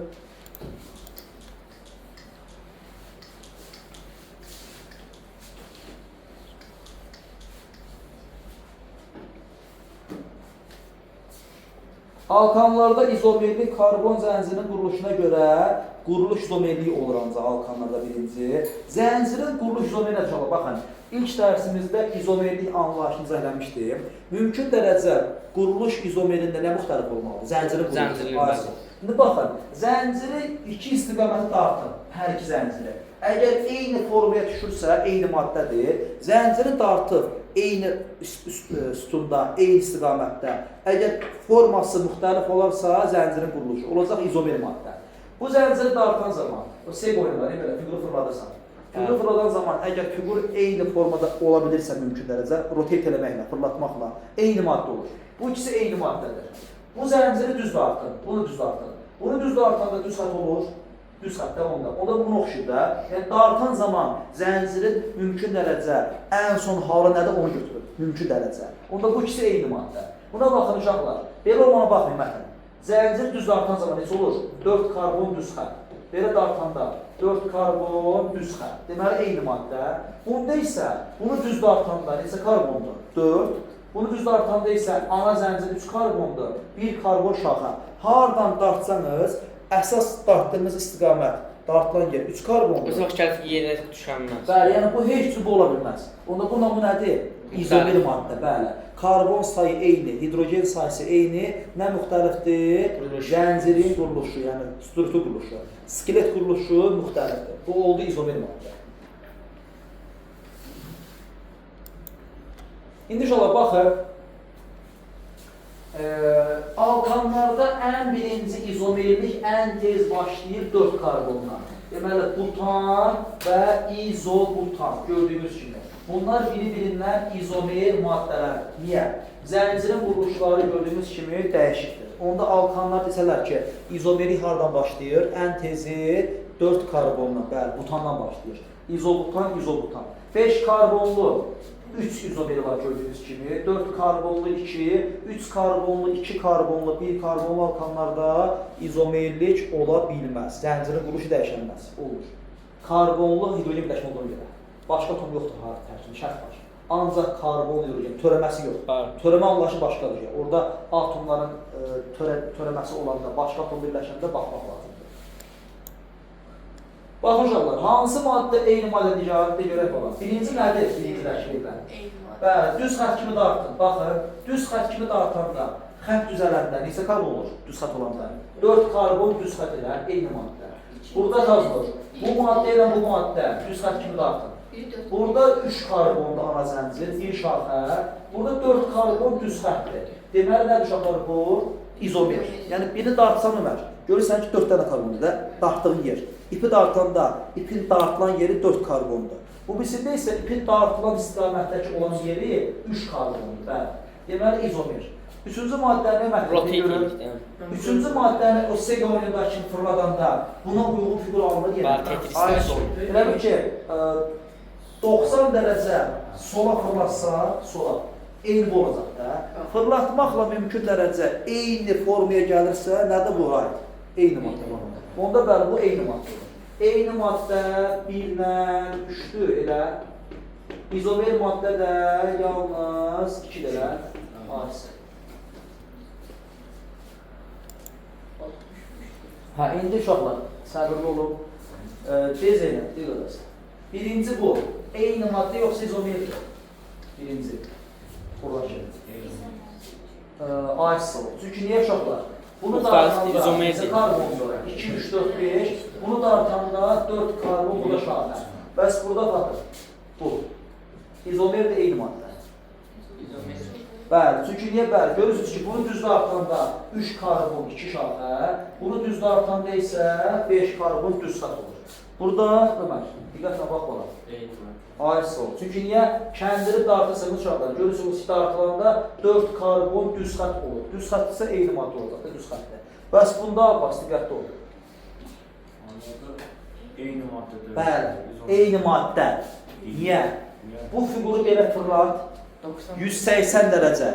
Alkanlarda izomerlik karbon zəncirinin quruluşuna görə quruluş izomerliyi olur ancaq alkanlarda birinci. Zəncirin quruluş izomerliyi nədir? Baxın, ilk dərsimizdə izomerlik anlayışını izah mümkün dərəcə quruluş izomerində nə müxtəlif olmalıdır? Zəncirin quruluşu. İndi baxın, zənciri 2 istiqaməti dartın, hər iki zənciri. Əgər eyni formaya düşürsə, eyni maddədir, zənciri dartıb eyni sütunda, eyni istiqamətdə. Əgər forması müxtəlif olarsa, zəncirin quruluşu olacaq izomer maddə. Bu zənciri dartan zaman, o sey boyunda, fiquru fırladırsan. Fiquru fırladan zaman, əgər fiqur eyni formada ola bilirsə mümkün dərəcə, rotate eləməklə, fırlatmaqla eyni maddə olur. Bu ikisi eyni maddədir. Bu zənciri düz dartın, bunu düz dartın. Bunu düz dartanda düz xət olur. Düz xəttə onda. O da bunu oxşur da. Yəni, dartan zaman zəncirin mümkün dərəcə ən son halı nədir onu götürür. Mümkün dərəcə. Onda bu ikisi eyni maddə. Buna baxın uşaqlar. Belə olmana baxmayın məsələn. Zəncir düz dartan zaman necə olur? 4 karbon düz xətt. Belə dartanda 4 karbon düz xətt. Deməli eyni maddə. Bunda isə bunu düz dartanda neçə karbondur? 4. Bunu düz dartanda isə ana zəncir 3 karbondur. 1 karbon şaxa. Hardan dartsanız əsas dartdığınız istiqamət, dartılan yer 3 karbondur. Bu vaxt gəlib yerə düşənməz. Bəli, yəni bu heç cür ola bilməz. Onda bu nədir? İzomer maddə, bəli. Karbon sayı eyni, hidrogen sayısı eyni, nə müxtəlifdir? Zəncirin quruluşu, yəni struktur quruluşu, skelet quruluşu müxtəlifdir. Bu oldu izomer maddə. İndi inşallah baxın. Alkanlarda ən birinci izomerlik ən tez başlayır 4 karbonla. Deməli, butan və izobutan gördüyünüz kimi. Bunlar biri-birindən izomer maddələr. Niyə? Zəncirin quruluşları gördüyünüz kimi dəyişikdir. Onda alkanlar desələr ki, izomerlik hardan başlayır? Ən tezi 4 karbonla, bəli, butandan başlayır. İzobutan. 5 karbonlu 3 izomeri var gördüyünüz kimi, 4 karbonlu 2, 3 karbonlu, 2 karbonlu, 1 karbonlu alkanlarda izomerlik ola bilməz. Zəncirin quruluşu dəyişənməz, olur. Karbonlu hidrogen birləşmə olduğuna görə. Başqa atom yoxdur, tərkibində şərt var. Ancaq karbon hidrogen, törəməsi yox. Törəmə anlayışı başqadır. Orada atomların törəməsi olanda, başqa atom birləşəndə baxmaq lazımdır. Baxın uşaqlar, hansı maddə eyni maddə ticarətdə görək olan? Birinci nədir? Birinci rəşqliklər. Bəli, düz xət kimi dartın. Baxın, düz xət kimi dartanda, xət düzələndə neçə karbon olur? Düz xət olanda. 4 karbon düz xət elər, eyni maddə. Burada yazılır. Bu maddə ilə bu maddə düz xətt kimi dartın. Burada 3 karbonda ana zəncir, bir şaxə. Burada 4 karbon düz xəttdir. Deməli, nədir uşaqlar bu? İzomer. Yəni, birini dartsan Ömər, görürsən ki, 4 dənə karbondur da, dartdığın yer. İpi dartanda, ipin dartılan yeri 4 karbondur. Bu birisində isə ipin dartılan istiqamətdəki olan yeri 3 karbondur. Bəli. Deməli, izomer. Üçüncü maddəni mətləbini görür. Üçüncü maddəni o seqoniyadakı fırladanda buna uyğun fiqur alınır yenə. Elə bil ki, 90 dərəcə sola fırlatsa, sola. Eyni bu olacaq da. Fırlatmaqla mümkün dərəcə eyni formaya gəlirsə, nədir bu aid? Eyni maddə var. Onda bəli, bu eyni maddə. Eyni maddə 1-lə 3-dür, elə. İzomer maddə də yalnız 2-dir, elə. Ayrısı. Hə, indi uşaqlar, səbirli olun. Tez elə, deyil. Birinci bu, eyni maddə yoxsa izomerdir. Birinci. Buradakı. Ayrısı olur. Çünki niyə uşaqlar? Bunu dartanda karbondur. 2, 3, 4, 5. Bunu dartanda 4 karbon, bu da şaxə. Bəs burada baxın. Bu. İzomer də eyni maddə. Bəli, çünki niyə bəli? Görürsünüz ki, bunu düz dartanda 3 karbon, 2 şaxə. Bunu düz dartanda isə 5 karbon düz xətt olur. Burada, Ömər, diqqətlə bax bana. Ayrısı olur. Çünki niyə? Kəndiri dartırsanız uşaqlar, görürsünüz ki, dartılanda 4 karbon düz xətt olur. Düz xətt isə eyni maddə olacaq da, düz xəttdə. Bəs bunda bax, diqqətli olur. Eyni maddə. Bəli, eyni maddə. Niyə? Bu fiquru belə fırlat, 180 dərəcə.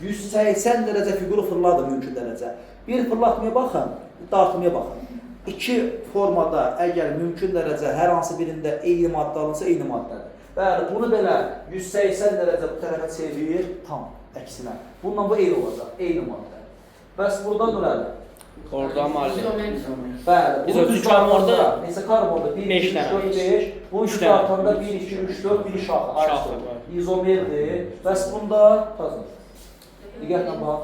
180 dərəcə fiquru fırladı mümkün dərəcə. Bir fırlatmaya baxın, dartmaya baxın. İki formada əgər mümkün dərəcə hər hansı birində eyni maddə alınsa, eyni maddədir. Bəli, bunu belə 180 dərəcə bu tərəfə çevir, tam əksinə. Bununla bu eyni olacaq, eyni maddə. Bəs burada nədir? Orada malzə. Bəli, bunu düz dartanda, neçə karbonda? 1, 2, 3, 4, 5. Bunu düz dartanda 1, 2, 3, 4, 1 şaxı. İzomerdir. Bəs bunda, hazır. Diqqətlə bax.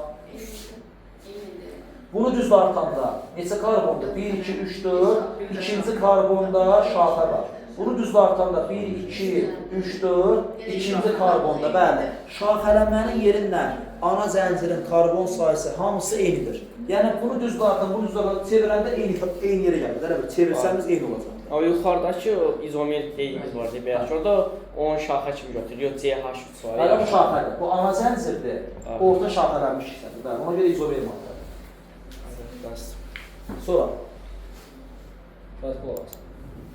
Bunu düz dartanda neçə karbonda? 1, 2, 3, 4. İkinci karbonda şaxə var. Bunu düz dartanda 1, 2, 3, 4. İkinci karbonda, bəli. Şaxələmənin yerindən ana zəncirin karbon sayısı hamısı eynidir. Yəni bunu düz dartanda, bunu düz dartanda çevirəndə eyni yerə gəlir. Elə çevirsəmiz eyni olacaq. O yuxarıdakı izomer deyimiz var deyək. Orada 10 şaxə kimi götürüyor. CH3 var. Hələ bu şaxədir. Bu ana zəncirdir. Orta şaxələnmiş hissədir. Bəli, ona görə izomer maddə. Sonra. Bəs bu olacaq.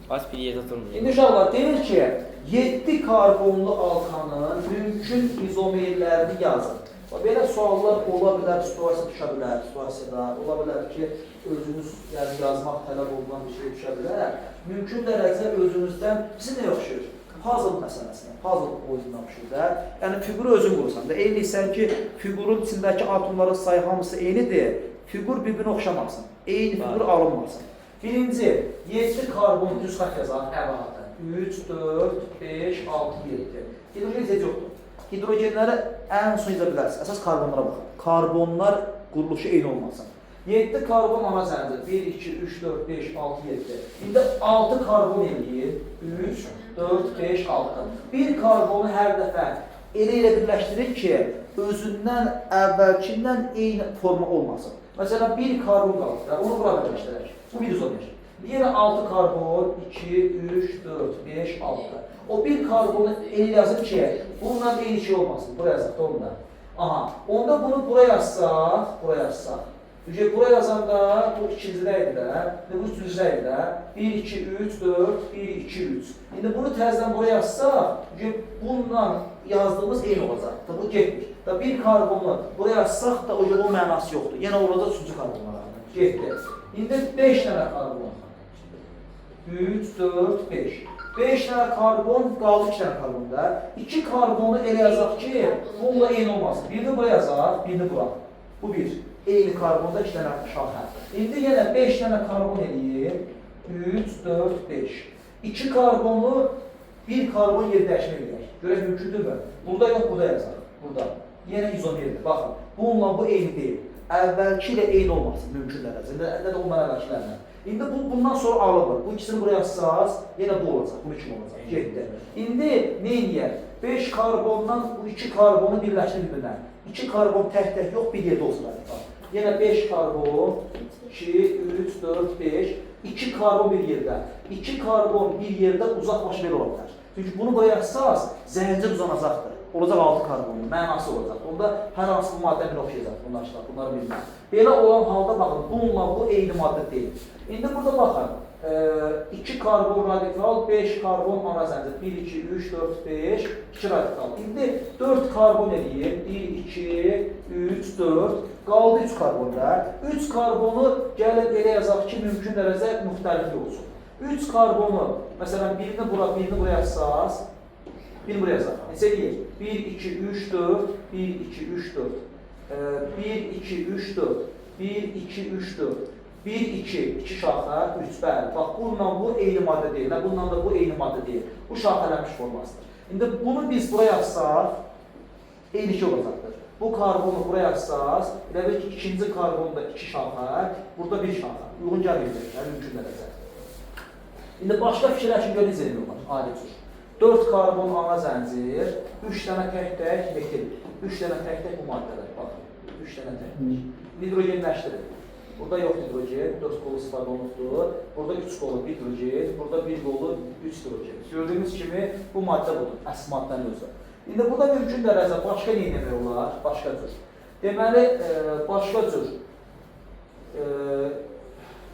Baş bir yerdə durmuyor. İndi uşaqlar deyir ki, 7 karbonlu alkanın mümkün izomerlərini yazın. Belə suallar ola bilər, situasiya düşə bilər, situasiyada. Ola bilər ki, özünüz yazmaq tələb olunan bir şey düşə bilər. Mümkün dərəcə özünüzdən, bizi nə yaxşıyır? Puzzle məsələsinə, puzzle oyununa yaxşıyır da. Yəni, fiquru özün qursan da. Eynisən ki, fiqurun içindəki atomların sayı hamısı eynidir. Fiqur bir-birinə oxşamasın, eyni fiqur alınmasın. Birinci, 7 karbon düz xətt yazaq, əvvəldə. 3, 4, 5, 6, 7. Hidrogen tez yoxdur. Hidrogenləri ən son yazа bilərsiniz. Əsas karbonlara baxın. Karbonlar quruluşu eyni olmasın. 7 karbon ana zəncir. 1, 2, 3, 4, 5, 6, 7. İndi 6 karbon eləyir. 3, 4, 5, 6. Bir karbonu hər dəfə elə birləşdirir ki, özündən əvvəlkindən eyni forma olmasın. Məsələn, bir karbon qalır, onu bura birləşdirək. Bu bir izomer. Yenə 6 karbon, 2, 3, 4, 5, 6. O bir karbonu elə yazıb ki, bununla eyni şey olmasın. Buraya yazaq da onda. Aha, onda bunu buraya yazsaq, Bura yazanda bu ikinciləydi də, bu üçüncüləydi də. 1, 2, 3, 4, 1, 2, 3. İndi bunu təzdən buraya yazsaq, bununla yazdığımız eyni olacaq. Bu getmir. Bir karbonu buraya yazsaq da o mənası yoxdur. Yenə orada üçüncü karbonlar getdi. İndi 5 dənə karbon. 3, 4, 5. 5 dənə karbon, qaldı 2 dənə karbon da. 2 karbonu elə yazaq ki, bununla eyni olmasın. Birini buraya yazaq, birini bura. Bu bir. Eyni karbonda 2 dənə şaxə. İndi yenə 5 dənə karbon eləyir. 3, 4, 5. 2 karbonu, 1 karbon yeri dəyişmə edək. Görək mümkündürmü? Burada yox, burada yazaq. Burada. Yenə izomerdir. Baxın, bununla bu eyni deyil. Əvvəlki ilə eyni olmasın mümkün dərəcədə. Nə də ondan əvvəlkilərlə. İndi bundan sonra alınır. Bu ikisini buraya yazsaz, yenə bu olacaq. Bu kim olacaq? 7. İndi nə edək? 5 karbondan bu 2 karbonu birləşdirib bir-birinə. 2 karbon tək-tək yox, bir yerdə olsun radikal. Yenə 5 karbon, 2, 3, 4, 5. 2 karbon bir yerdə. 2 karbon bir yerdə uzaqlaşma belə ola bilər. Çünki bunu buraya yazsaz, zəncir uzanacaqdır. Olacaq 6 karbonlu, mənası olacaq. Onda hər hansı bir maddə bir oxuyacaq bunlar, bunları bilmək. Belə olan halda baxın, bununla bu eyni maddə deyil. İndi burada baxın, 2 karbon radikal, 5 karbon ana zəncir. 1, 2, 3, 4, 5, 2 radikal. İndi 4 karbon eləyir. 1, 2, 3, 4. Qaldı 3 karbonda. 3 karbonu gəlib elə yazaq ki, mümkün dərəcə müxtəliflik olsun. 3 karbonu, məsələn, birini buraya yazsaz, birini buraya yazaq. Neçə eləyir? 1, 2, 3, 4, 1, 2, 3, 4. 1, 2, 3, 4. 1, 2, 3, 4. 1, 2 şaxə, 3, bəli. Bax, bununla bu eyni maddə deyil, bununla da bu eyni maddə deyil. Bu şaxələnmiş formasıdır. İndi bunu biz buraya yazsaq, eyni şey olacaqdır. Bu karbonu buraya yazsaq, elə bil ki, ikinci karbonda 2 şaxə, burada 1 şaxə. Uyğun gəlməyəcək, mümkün dərəcə. İndi başqa fikirləşin görün necə elmi var, adi cür. 4 karbon ana zəncir, 3 dənə tək-tək metil, 3 dənə tək-tək bu maddələr, baxın, 3 dənə tək-tək. Hidrogenləşdirin. Burada yox hidrogen, 4 qolu istifadə olunubdur. Burada 3 qolu hidrogen, burada 1 qolu 3 hidrogen. Gördüyünüz kimi bu maddə budur, əsl maddənin özü. İndi burada mümkün dərəcə başqa nə etmək olar? Başqa cür. Deməli, başqa cür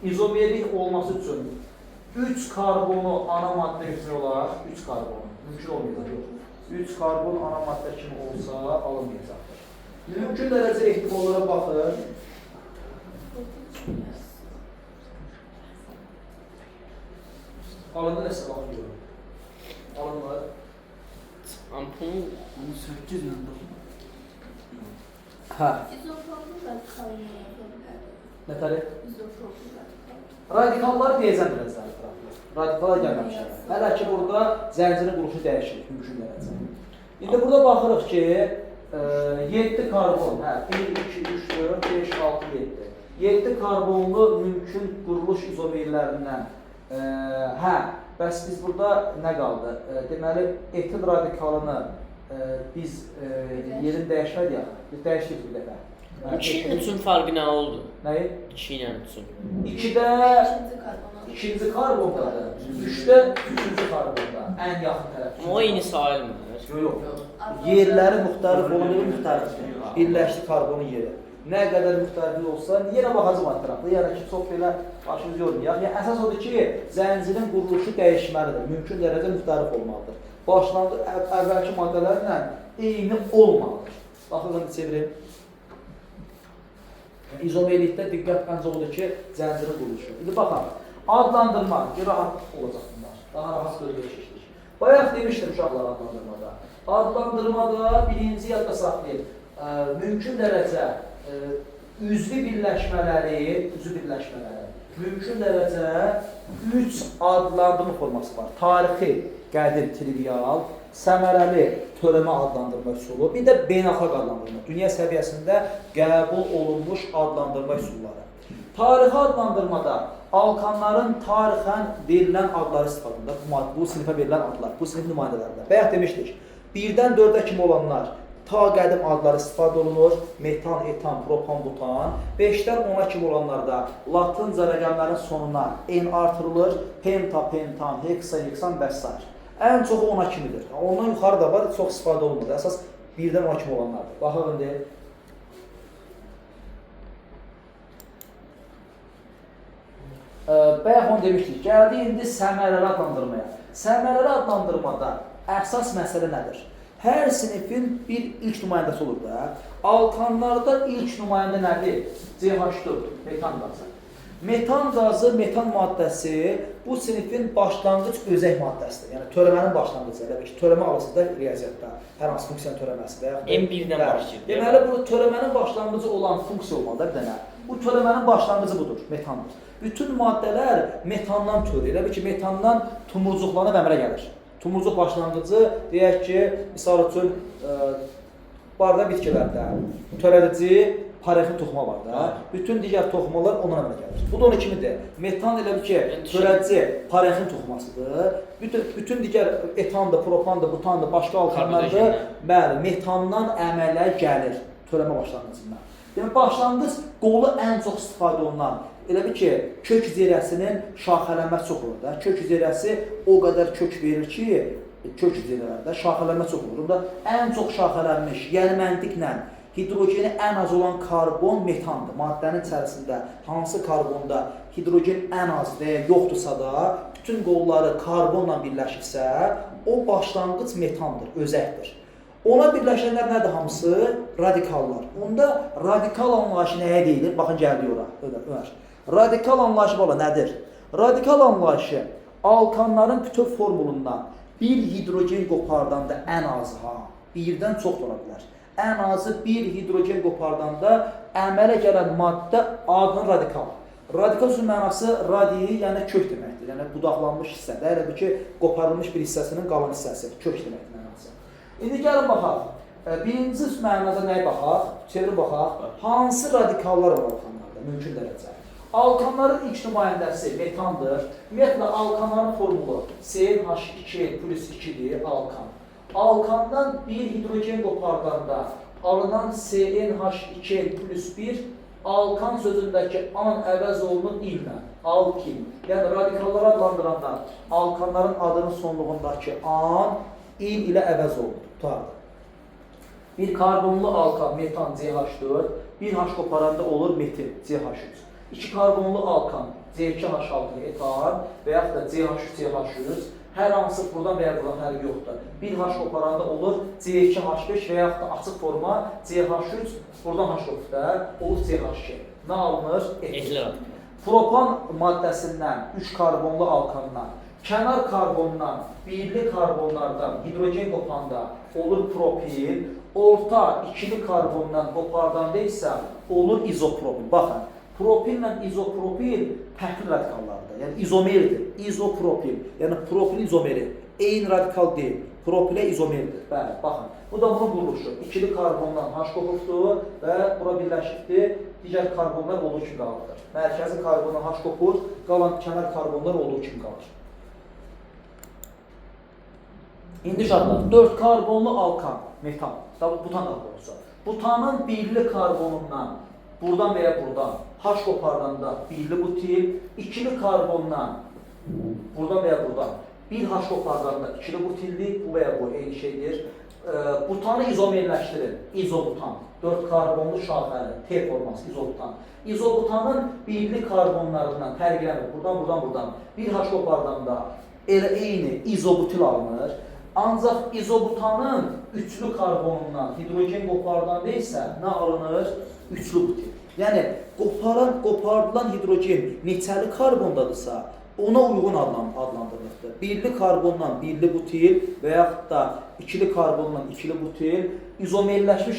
izomerlik olması üçün 3 karbonu ana maddə kimi olar, 3 karbonu. Mümkün olmayacaq, yox. 3 karbon ana maddə kimi olsa alınmayacaqdır. Mümkün dərəcə ehtimallara baxın. Alında nəsə baxıyorum. Alınlar. Ampul 18 yanında. Hə. Nə tərəf? Radikalları deyəcəm biraz daha. Radikallar gəlməmişlər. Hələ ki, burada zəncirin quruluşu dəyişir, mümkün dərəcə. İndi burada baxırıq ki, 7 karbon, 1, 2, 3, 4, 5, 6, 7. 7 karbonlu mümkün quruluş izomerlərindən. Bəs biz burada nə qaldı? Deməli, etil radikalını biz yerini dəyişməliyik. Biz dəyişdik bir dəfə. 2 üçün farqı nə oldu? Nəyi? 2 ilə üçün. 2-də ikinci karbondadır, 3-də üçüncü karbonda, ən yaxın tərəf. Amma o eyni sayılmır. Yox. Yerləri müxtəlif olduğu müxtəlifdir. Birləşdi karbonun yeri. Nə qədər müxtəliflik olsa, yenə baxacaq ətrafda. Yəni ki, çox belə başımızı yormayaq. Yəni, əsas odur ki, zəncirin quruluşu dəyişməlidir. Mümkün dərəcə müxtəlif olmalıdır. Başlanğıc əvvəlki maddələrlə eyni olmalıdır. Baxın, çevirin. İzomerlikdə diqqət məncə odur ki, zəncirin quruluşu. İndi baxın, adlandırma, rahat olacaq bunlar. Daha rahat bölgə keçdik. Bayaq demişdim uşaqlar adlandırmada. Adlandırmada birinci yadda saxlayın. Mümkün dərəcə üzvü birləşmələri, mümkün dərəcə 3 adlandırma forması var. Tarixi, qədim, trivial, səmərəli törəmə adlandırma üsulu, bir də beynəlxalq adlandırma, dünya səviyyəsində qəbul olunmuş adlandırma üsulları. Tarixi adlandırmada alkanların tarixən verilən adları istifadında, bu sinifə verilən adlar, bu sinif nümayəndələrində. Bayaq demişdik, 1-dən 4-ə kimi olanlar ta qədim adları istifadə olunur, metan, etan, propan, butan. 5-dən 10-a kimi olanlarda latınca rəqəmlərin sonuna en artırılır, penta, pentan, heksa, heksan və s. Ən çoxu 10-a kimidir. Ondan yuxarı da var, çox istifadə olunur. Əsas 1-dən 10-a kimi olanlardır. Baxın, deyil. Bayaq onu demişdik, gəldi indi səmərəli adlandırmaya. Səmərəli adlandırmada əsas məsələ nədir? Hər sinifin bir ilk nümayəndəsi olur da. Alkanlarda ilk nümayəndə nədir? CH4, metan qazı. Metan qazı, metan maddəsi bu sinifin başlanğıc özək maddəsidir. Yəni törəmənin başlanğıcı, elə ki, törəmə alırsınız da riyaziyyatda, hər hansı funksiyanın törəməsi. M1-dən başlayır. Deməli, bu törəmənin başlanğıcı olan funksiya olmalıdır bir dənə. Bu törəmənin başlanğıcı budur, metandır. Bütün maddələr metandan törəyir. Elə ki, metandan tumurcuqlanıb əmələ gəlir. Tumurcuq başlanğıcı, deyək ki, misal üçün, barda bitkilərdə törədici parafin toxuma var da. Bütün digər toxumalar ona əmələ gəlir. Bu da onun kimidir. Metan elə bil ki, törədici parafin toxumasıdır. Bütün digər etandır, propandır, butandır, başqa alkanlardır. Bəli, metandan əmələ gəlir törəmə başlanğıcından. Yəni başlanğıc qolu ən çox istifadə olunan elə bil ki, kök zirəsinin şaxələnmə çox olur da. Kök zirəsi o qədər kök verir ki, kök zirələrdə şaxələnmə çox olur. Onda ən çox şaxələnmiş, yəni məntiqlə hidrogeni ən az olan karbon metandır. Maddənin içərisində hansı karbonda hidrogen ən az və ya yoxdursa da, bütün qolları karbonla birləşirsə, o başlanğıc metandır, özəkdir. Ona birləşənlər nədir hamısı? Radikallar. Onda radikal anlayışı nəyə deyilir? Baxın, gəldi ora. Ömər. Radikal anlayışı valla nədir? Radikal anlayışı alkanların bütün formulundan bir hidrogen qopardanda ən azı, birdən çox ola bilər. Ən azı bir hidrogen qopardanda əmələ gələn maddə adının radikal. Radikal sözün mənası radi, yəni kök deməkdir. Yəni budaqlanmış hissədə, elə bir ki, qoparılmış bir hissəsinin qalan hissəsi, kök deməkdir mənası. İndi gəlin baxaq. Birinci mənada nəyə baxaq? Çevirib baxaq. Hansı radikallar var alkanlarda? Mümkün dərəcə. Alkanların ilk nümayəndəsi metandır. Ümumiyyətlə, alkanların formulu CH2 plus 2-dir, alkan. Alkandan bir hidrogen qopardanda alınan CNH2 plus 1 alkan sözündəki an əvəz olunur illə, alkin. Yəni, radikallara adlandıranda alkanların adının sonluğundakı an il ilə əvəz olunur, tutardır. Bir karbonlu alkan, metan CH4, bir H qoparanda olur metil CH3. 2 karbonlu alkan C2H6 etan və yaxud da CH3CH3, hər hansı buradan və ya buradan fərqi yoxdur. Bir H qoparanda olur C2H5 və yaxud da açıq forma CH3, buradan H qopda olur CH2. Nə alınır? Etil. Propan maddəsindən 3 karbonlu alkandan, kənar karbondan, birli karbonlardan hidrogen qopanda olur propil, orta ikili karbondan qopardanda isə olur izopropil. Baxın, propillə izopropil fərqli radikallardır, yəni izomerdir. İzopropil, yəni propil izomeri, eyni radikal deyil, propilə izomerdir. Bəli, baxın, bu da bunun quruluşu. İkili karbondan H qopubdur və bura birləşibdir, digər karbonlar olduğu kimi qalır. Mərkəzi karbondan H qopur, qalan kənar karbonlar olduğu kimi qalır. İndi şartlar, 4 karbonlu alkan, metan, butan karbonusu. Butanın birli karbonundan, buradan və ya buradan, H qopardanda birli butil, ikili karbondan, buradan və ya buradan, bir H qopardanda ikili butillik, bu və ya bu eyni şeydir. Butanı izomerləşdirin, izobutan, 4 karbonlu şaxəli, T forması, izobutan. İzobutanın birli karbonlarından fərqlənir, buradan, bir H qopardanda elə eyni izobutil alınır. Ancaq izobutanın üçlü karbonundan hidrogen qopardanda isə nə alınır? Üçlü butil. Yəni, qopardılan hidrogen neçəli karbondadırsa, ona uyğun adlandırılıqdır. Birli karbondan birli butil və yaxud da ikili karbondan ikili butil, izomerləşmiş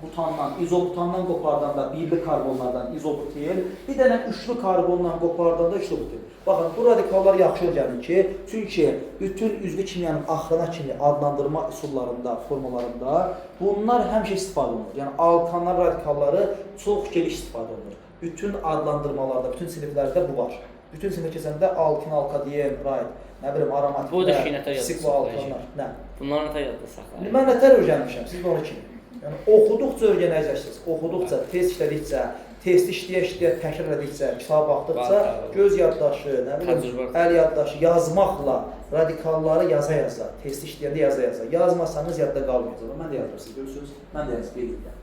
butandan, izobutandan qopardanda birli karbonlardan izobutil, bir dənə üçlü karbondan qopardanda üçlü butil. Baxın, bu radikallar yaxşı gəlin ki, çünki bütün üzvü kimyanın axırına kimi adlandırma üsullarında, formalarında bunlar həmişə istifadə olunur. Yəni, alkanlar radikalları çox geniş istifadə olunur. Bütün adlandırmalarda, bütün siniflərdə bu var. Bütün sinif keçəndə alkin, alkadiyem, raid, nə bilim, aromatiklər, siklo alkanlar. Nə? Bunları nətər yadda saxlayır? Mən nətər öyrənmişəm, siz də onu kimi. Yəni, oxuduqca öyrənəcəksiniz, oxuduqca, test işlədikcə, testi işləyə-işləyə, təkrar edikcə, kitaba baxdıqca, göz yaddaşı, nə bilim, əl yaddaşı, yazmaqla radikalları yaza-yaza, testi işləyəndə yaza-yaza. Yazmasanız yadda qalmayacaq. Mən də yazırsınız, görürsünüz, mən də yazıb edirəm.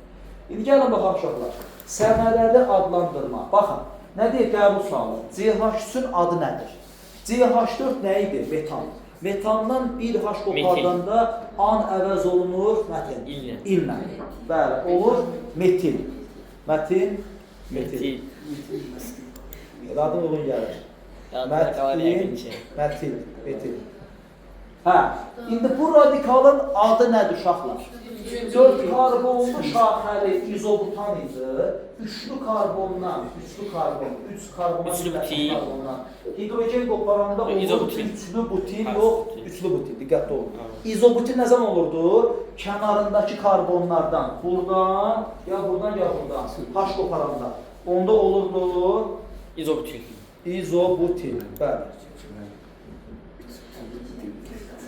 İndi gəlin baxaq uşaqlar, səmərəli adlandırma. Baxın, nə deyək, qəbul sualı? CH3-ün adı nədir? CH4 nə idi? Metan. Metandan bir H qopardanda an əvəz olunur, mətin? İllə. Bəli, olur metil. Mətin, metil. Adın uyğun gəlir. Mətin, metil. Hə, indi bu radikalın adı nədir uşaqlar? 4 karbonlu şaxəli izobutan idi. Üçlü karbondan, üçlü karbondan hidrogen qoparanda olur üçlü butil, yox, üçlü butil, diqqətli olun. İzobutil nə zaman olurdu? Kənarındakı karbonlardan, buradan, ya buradan, H qoparanda. Onda olurdu İzobutil. İzobutil, bəli.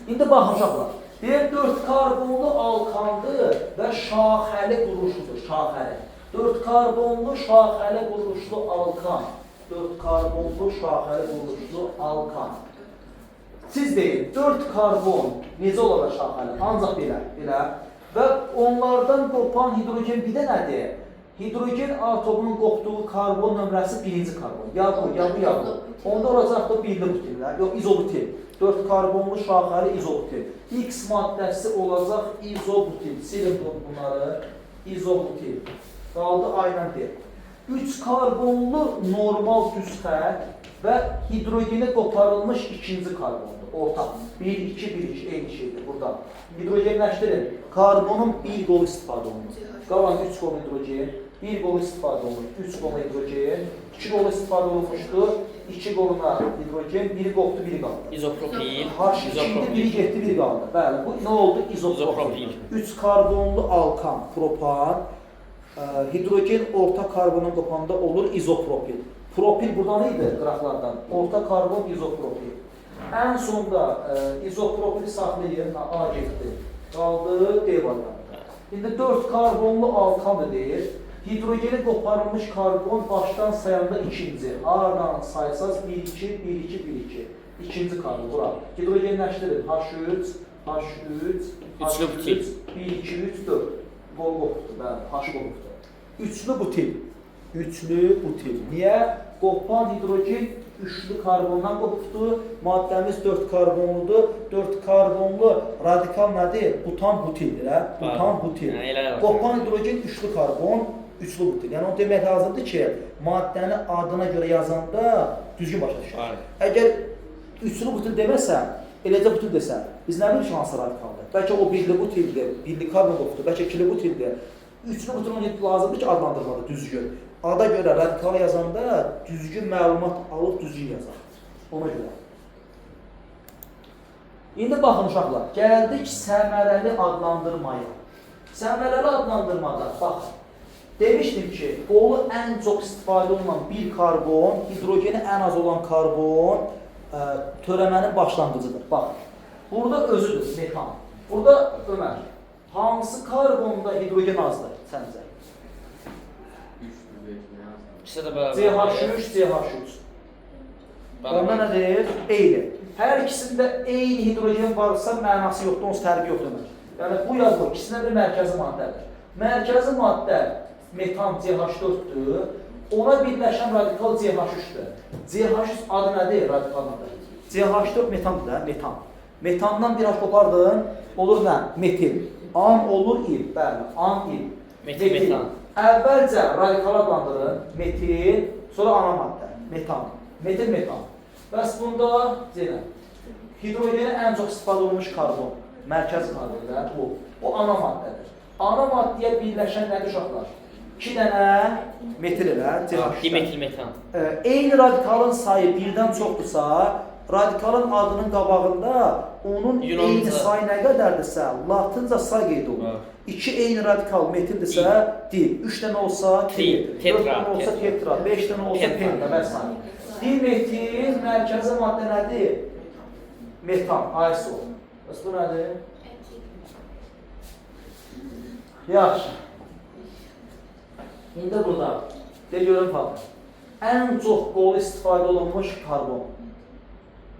İndi baxın uşaqlar. Deyək 4 karbonlu alkandır və şaxəli quruluşludur, şaxəli. 4 karbonlu şaxəli quruluşlu alkan. 4 karbonlu şaxəli quruluşlu alkan. Siz deyin, 4 karbon necə olacaq şaxəli? Ancaq belə. Və onlardan qopan hidrogen bir də nədir? Hidrogen atomunun qopduğu karbon nömrəsi birinci karbon. Ya bu. Onda olacaq da birli butillər, yox, izobutil. 4 karbonlu şaxəli izobutil. X maddəsi olacaq izobutil. Silin bunları, izobutil. Qaldı aynen deyil. 3 karbonlu normal düz xətt və hidrogeni qoparılmış ikinci karbondur. Ortaq. 1-2-1-2 eyni şeydir burada. Hidrogenləşdirin. Karbonun bir qolu istifadə olunur. Qalan 3 qolu hidrogen, bir qolu istifadə olunur. 3 qolu hidrogen, 2 qolu istifadə olunmuşdur. 2 qoluna hidrogen, biri qopdu, biri qaldı. İzopropil. H2'de biri getdi, biri qaldı. Bəli, bu nə oldu? İzopropil. 3 karbonlu alkan, propan, hidrogen orta karbonun qopanda olur izopropil. Propil buradan idi qıraqlardan. Orta karbon izopropil. Ən sonda izopropili saxlayın, A getdi. Qaldı D variantı. İndi 4 karbonlu alkandır deyir. Hidrogeni qoparılmış karbon başdan sayanda ikinci. A'dan saysaz 1-2, 1-2, 1-2. İkinci karbon bura. Hidrogenləşdirin. H3, H3, H3, 1-2, 3, 4. Qol qopdu, bəli, H qopdu. Üçlü butil. Üçlü butil. Niyə? Qopan hidrogen üçlü karbondan qopdu. Maddəmiz 4 karbonludur. 4 karbonlu radikal nədir? Butan butildir. Butan butil. Qopan hidrogen üçlü karbon, üçlü butil. Yəni o demək lazımdır ki, maddəni adına görə yazanda düzgün başa düşür. Əgər üçlü butil deməsən, eləcə butil desən, biz nə bilir ki, hansı radikaldır? Bəlkə o birli butildir, birli karbon qopdu, bəlkə ikili butildir. Üçlü butil lazımdır ki, adlandırmalı düzgün. Ada görə radikal yazanda düzgün məlumat alıb düzgün yazar. Ona görə. İndi baxın uşaqlar, gəldik səmərəli adlandırmaya. Səmərəli adlandırmada, baxın. Demişdim ki, qolu ən çox istifadə olunan bir karbon, hidrogeni ən az olan karbon törəmənin başlanğıcıdır. Baxın, burada özüdür, metan. Burada Ömər, hansı karbonda hidrogen azdır səncə? CH3, CH3. Onda nə deyir? Eyni. Hər ikisində eyni hidrogen varsa mənası yoxdur, onsuz fərqi yoxdur. Yəni bu yazılır, ikisində bir mərkəzi maddədir. Mərkəzi maddə metan CH4-dür, ona birləşən radikal CH3-dür. CH3 adı nədir radikal adı? CH4 metandır da, metan. Metandan bir H qopardın, olur nə? Metil. An olur il, bəli, an il. Metil, metan. Əvvəlcə radikal adlandırın, metil, sonra ana maddə, metan. Metil, metan. Bəs bunda hidrogeni ən çox istifadə olunmuş karbon, mərkəzi karbondur, bu. O ana maddədir. Ana maddəyə birləşən nədir uşaqlar? 2 dənə metil elə, CH3. Dimetil metan. Eyni radikalın sayı birdən çoxdursa, radikalın adının qabağında onun eyni sayı nə qədərdirsə, latınca say qeyd olunur. 2 eyni radikal metildirsə, dil. 3 dənə olsa, trimetil. 4 dənə olsa, tetra. 5 dənə olsa, penta və s. Dimetil mərkəzi maddə nədir? Metan, ISO. Bəs bu nədir? Yaxşı. İndi burada, görün faktor. Ən çox qolu istifadə olunmuş karbon.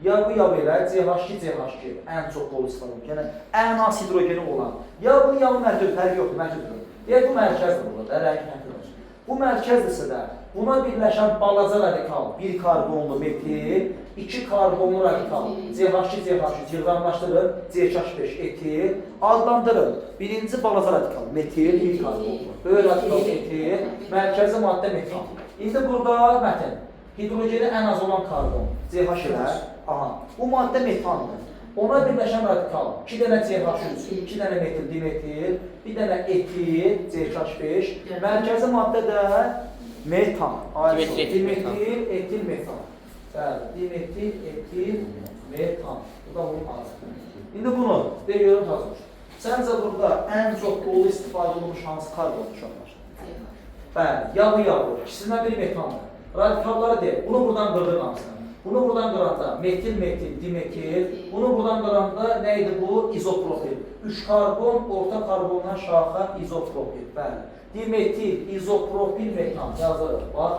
Ya bu ya belə, CH2, CH2 ən çox qolu istifadə olunmuş. Yəni, ən az hidrogeni olan. Ya bu ya bu mərkəz, fərqi yoxdur, mərkəzdir. Deyək, bu mərkəzdir burada, rəngi mərkəzdir. Bu mərkəzdirsə də, buna birləşən balaca radikal, bir karbonlu metil, 2 karbonlu radikal, CH2, CH3 yığılanlaşdırın, CH5 etil, adlandırın. Birinci balaca radikal, metil, bir karbonlu, böyük radikal metil, mərkəzi maddə metan. İndi burada mətin, hidrogeni ən az olan karbon, CH ilə, aha, bu maddə metandır. Ona birləşən radikal 2 dənə CH3, 2 dənə metil dimetil, bir dənə etil CH5, mərkəzi maddə də metan. Dimetil, etil, metan. Bəli, dimetil, etil, metan. Bu da bunun adı. İndi bunu deyirəm hazır. Səncə burada ən çox dolu istifadə olunmuş hansı karbon uşaqlar? Bəli, yağı, ikisindən biri metandır. Radikalları deyil, bunu buradan qırdıq hamısını. Bunu buradan qıranda metil, dimetil, bunu buradan qıranda nə idi bu? İzopropil. 3 karbon, orta karbondan şaxa izopropil. Bəli. Dimetil, izopropil, metan. Yazırıq. Bax,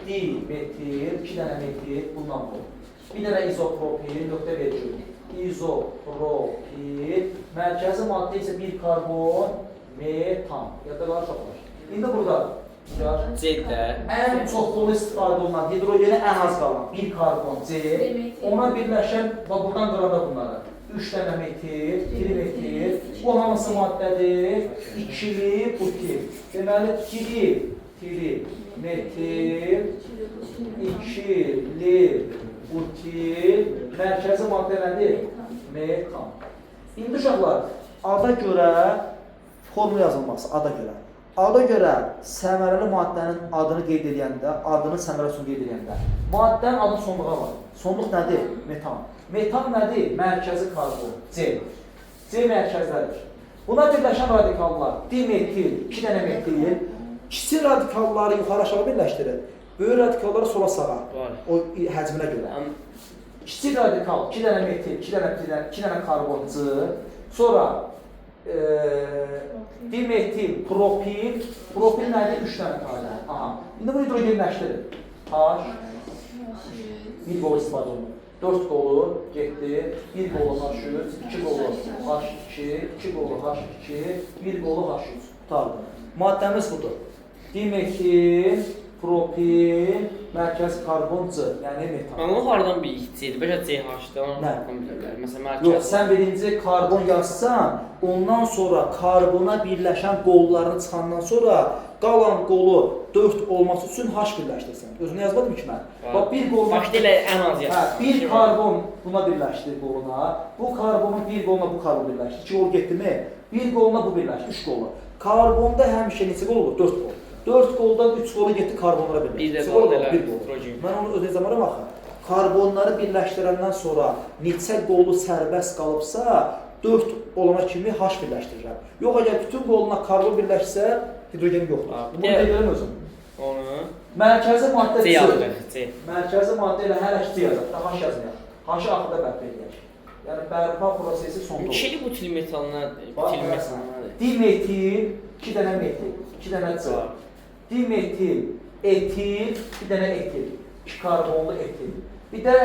dimetil, 2 dənə metil, bundan bu. Bir dənə izopropil, nöqtə verəcək. İzopropil, mərkəzi maddə isə 1 karbon, metan. Yadda var çoxlar. İndi burada C-də ən çox dolu istifadə olunan hidrogeni ən az qalan 1 karbon C, ona birləşən, buradan qıranda bunları 3 dənə metil, trimetil, bu hansı maddədir? İkili butil. Deməli, trimetil, ikili butil, mərkəzi maddə nədir? Metan. İndi uşaqlar, ada görə formula yazılması, ada görə. Ada görə səmərəli maddənin adını qeyd edəndə, adının səmərəsini qeyd edəndə, maddənin adının sonluğa var. Sonluq nədir? Metan. Metan nədir? Mərkəzi karbon. C. C mərkəzlədir. Buna birləşən radikallar, dimetil, 2 dənə metil, kiçik radikalları yuxarı aşağı birləşdirir, böyük radikalları sola sağa, o həcminə görə. Kiçik radikal, 2 dənə metil, 2 dənə karbon C, sonra dimetil, propil, propil nədir? 3 dənə tane. Aha. İndi bu hidrogenləşdirir. H, 1 qolu istifadə olunur. 4 qolu getdi, 1 qolu H3, 2 qolu H2, 2 qolu H2, 1 qolu H3. Tutardı. Maddəmiz budur. Dimetil, propil, mərkəzi karbon C, yəni metan. Onu haradan bilikçiydi? Bəlkə CH-də onu Nə? bilirlər. Məsələn, mərkəzi. Yox, sən birinci karbon yazsan, ondan sonra karbona birləşən qollarını çıxandan sonra qalan qolu 4 olması üçün H birləşdirsən. Özünə yazmadım ki mən. Bax, bir qoluna... Başda ilə ən az yazsın. Bir karbon buna birləşdir qoluna, bu karbonun bir qoluna bu karbon birləşdir. 2 qol getdi mi? Bir qoluna bu birləşdir, 3 qolu. Karbonda həmişə neçə qol olur? 4 qol. 4 qoldan 3 qolu getdi karbonlara birləşdir. Bir də qol elə hidrogen. Mən onu öz zamanı baxım. Karbonları birləşdirəndən sonra neçə qolu sərbəst qalıbsa, 4 olana kimi H birləşdirirəm. Yox, əgər bütün qoluna karbon birləşsə, hidrogen yoxdur. Bunu deyirəm özüm. Onu mərkəzi maddə C yazırıq. C. Mərkəzi maddə ilə hər ikisi yazaq. H yazmayaq. H-ı axırda bərpa edək. Yəni bərpa prosesi sonda olur. İkili butil metalına, butil metalına. Dimetil, 2 dənə metil, 2 dənə C. Dimetil, etil, 1 dənə etil, 2 karbonlu etil. Bir də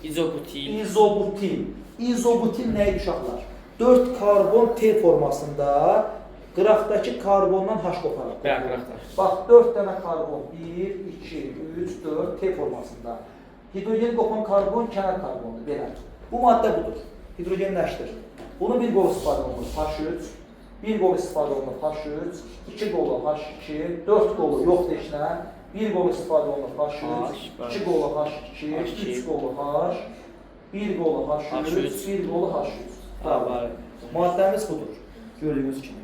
izobutil. İzobutil. İzobutil nə idi uşaqlar? 4 karbon T formasında qıraqdakı karbondan H qoparaq. Bəli, qıraqda. Bax, 4 dənə karbon, 1, 2, 3, 4 T formasında. Hidrogen qopan karbon kənar karbondur, belə. Bu maddə budur, hidrogenləşdir. Bunu bir qol istifadə olunur, H3, bir qol istifadə olunur, H3, 2 qolu H2, 4 qolu yoxdur işlə, bir qol istifadə olunur, H3, 2 qolu H2, 3 qolu H, bir qolu H3, bir qolu H3. Maddəmiz budur, gördüyünüz kimi.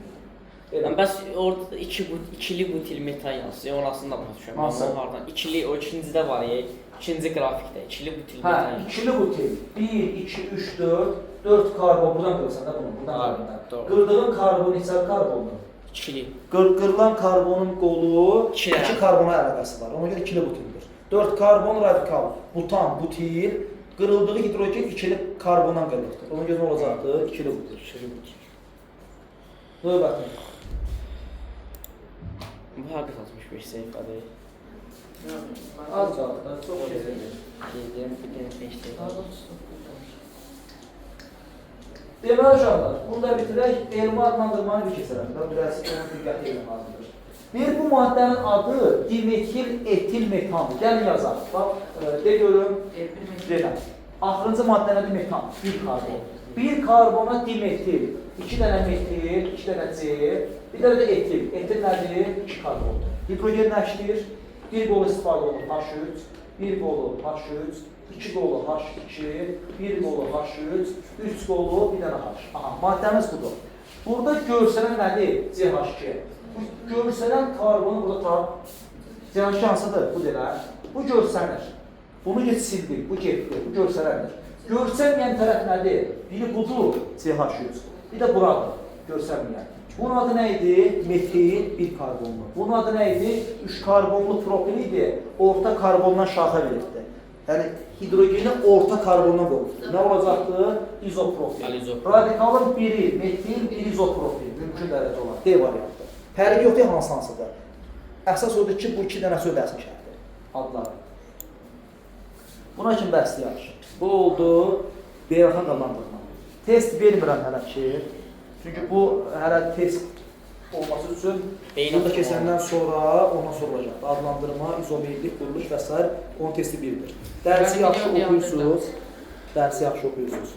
Bəs orada ikili butil metal yazsın, orasını da başa düşürəm. Hansı? İkili, o ikincidə var ya, ikinci qrafikdə, ikili butil metal. Hə, ikili butil, 1, 2, 3, 4, 4 karbon, buradan qırırsan da bunu, buradan qırırsan. Qırdığın karbon neçə karbondur? İkili. Qırılan karbonun qolu 2 karbona əlaqəsi var, ona görə ikili butildir. 4 karbon radikal, butan, butil, qırıldığı hidrogen ikili karbondan qırılıqdır. Ona görə nə olacaqdır? İkili butil. İkili butil. Növbəti. Bu həqiq 65 səhifədir. Az qaldı, çox şeydir. Qeydəm, bir dənə 5 səhifə. Deməli uşaqlar, bunu da bitirək, elmi adlandırmanı bir keçirəm. Biraz onun diqqəti ilə lazımdır. Bir, bu maddənin adı dimetil etil metandır. Gəlin yazaq. Bax, de görüm, deyiləm. Axırıncı maddə nədir? Metan, 1 karbon. 1 karbona dimetil, 2 dənə metil, 2 dənə C, bir dənə də etil. Etil nədir? 2 karbon. Hidrogenləşdir, bir qol istifadə olunur, H3, 1 qolu H3, 2 qolu H2, 1 qolu H3, 3 qolu bir dənə H. Aha, maddəmiz budur. Burada görsənən nədir? CH2. Bu görsənən karbonu burada tap. CH2 hansıdır? Bu demək. Bu görsənir. Bunu geç sildik, bu getdi, bu görsənəndir. Görsənməyən tərəf nədir? Biri budur, CH3. Bir də buradır, görsənməyən. Bunun adı nə idi? Metil 1 karbonlu. Bunun adı nə idi? 3 karbonlu propil idi. Orta karbondan şaxa verirdi. Yəni hidrogeni orta karbondan qoyuldu. Nə olacaqdı? İzopropil. Radikalın biri metil, biri izopropil. Mümkün dərəcə olan. D variantı. Fərqi yoxdur hansıdır. Əsas odur ki, bu iki dənə söz əsas şərtdir. Adlar. Buna kimi bəsləyək. Bu oldu beynəlxalq adlandırma. Test vermirəm hələ ki. Çünki bu hələ test olması üçün burada keçəndən sonra ondan sonra olacaq. Adlandırma, izomerlik, quruluş və s. onun testi 1-dir. Dərsi yaxşı oxuyursunuz. Dərsi yaxşı oxuyursunuz.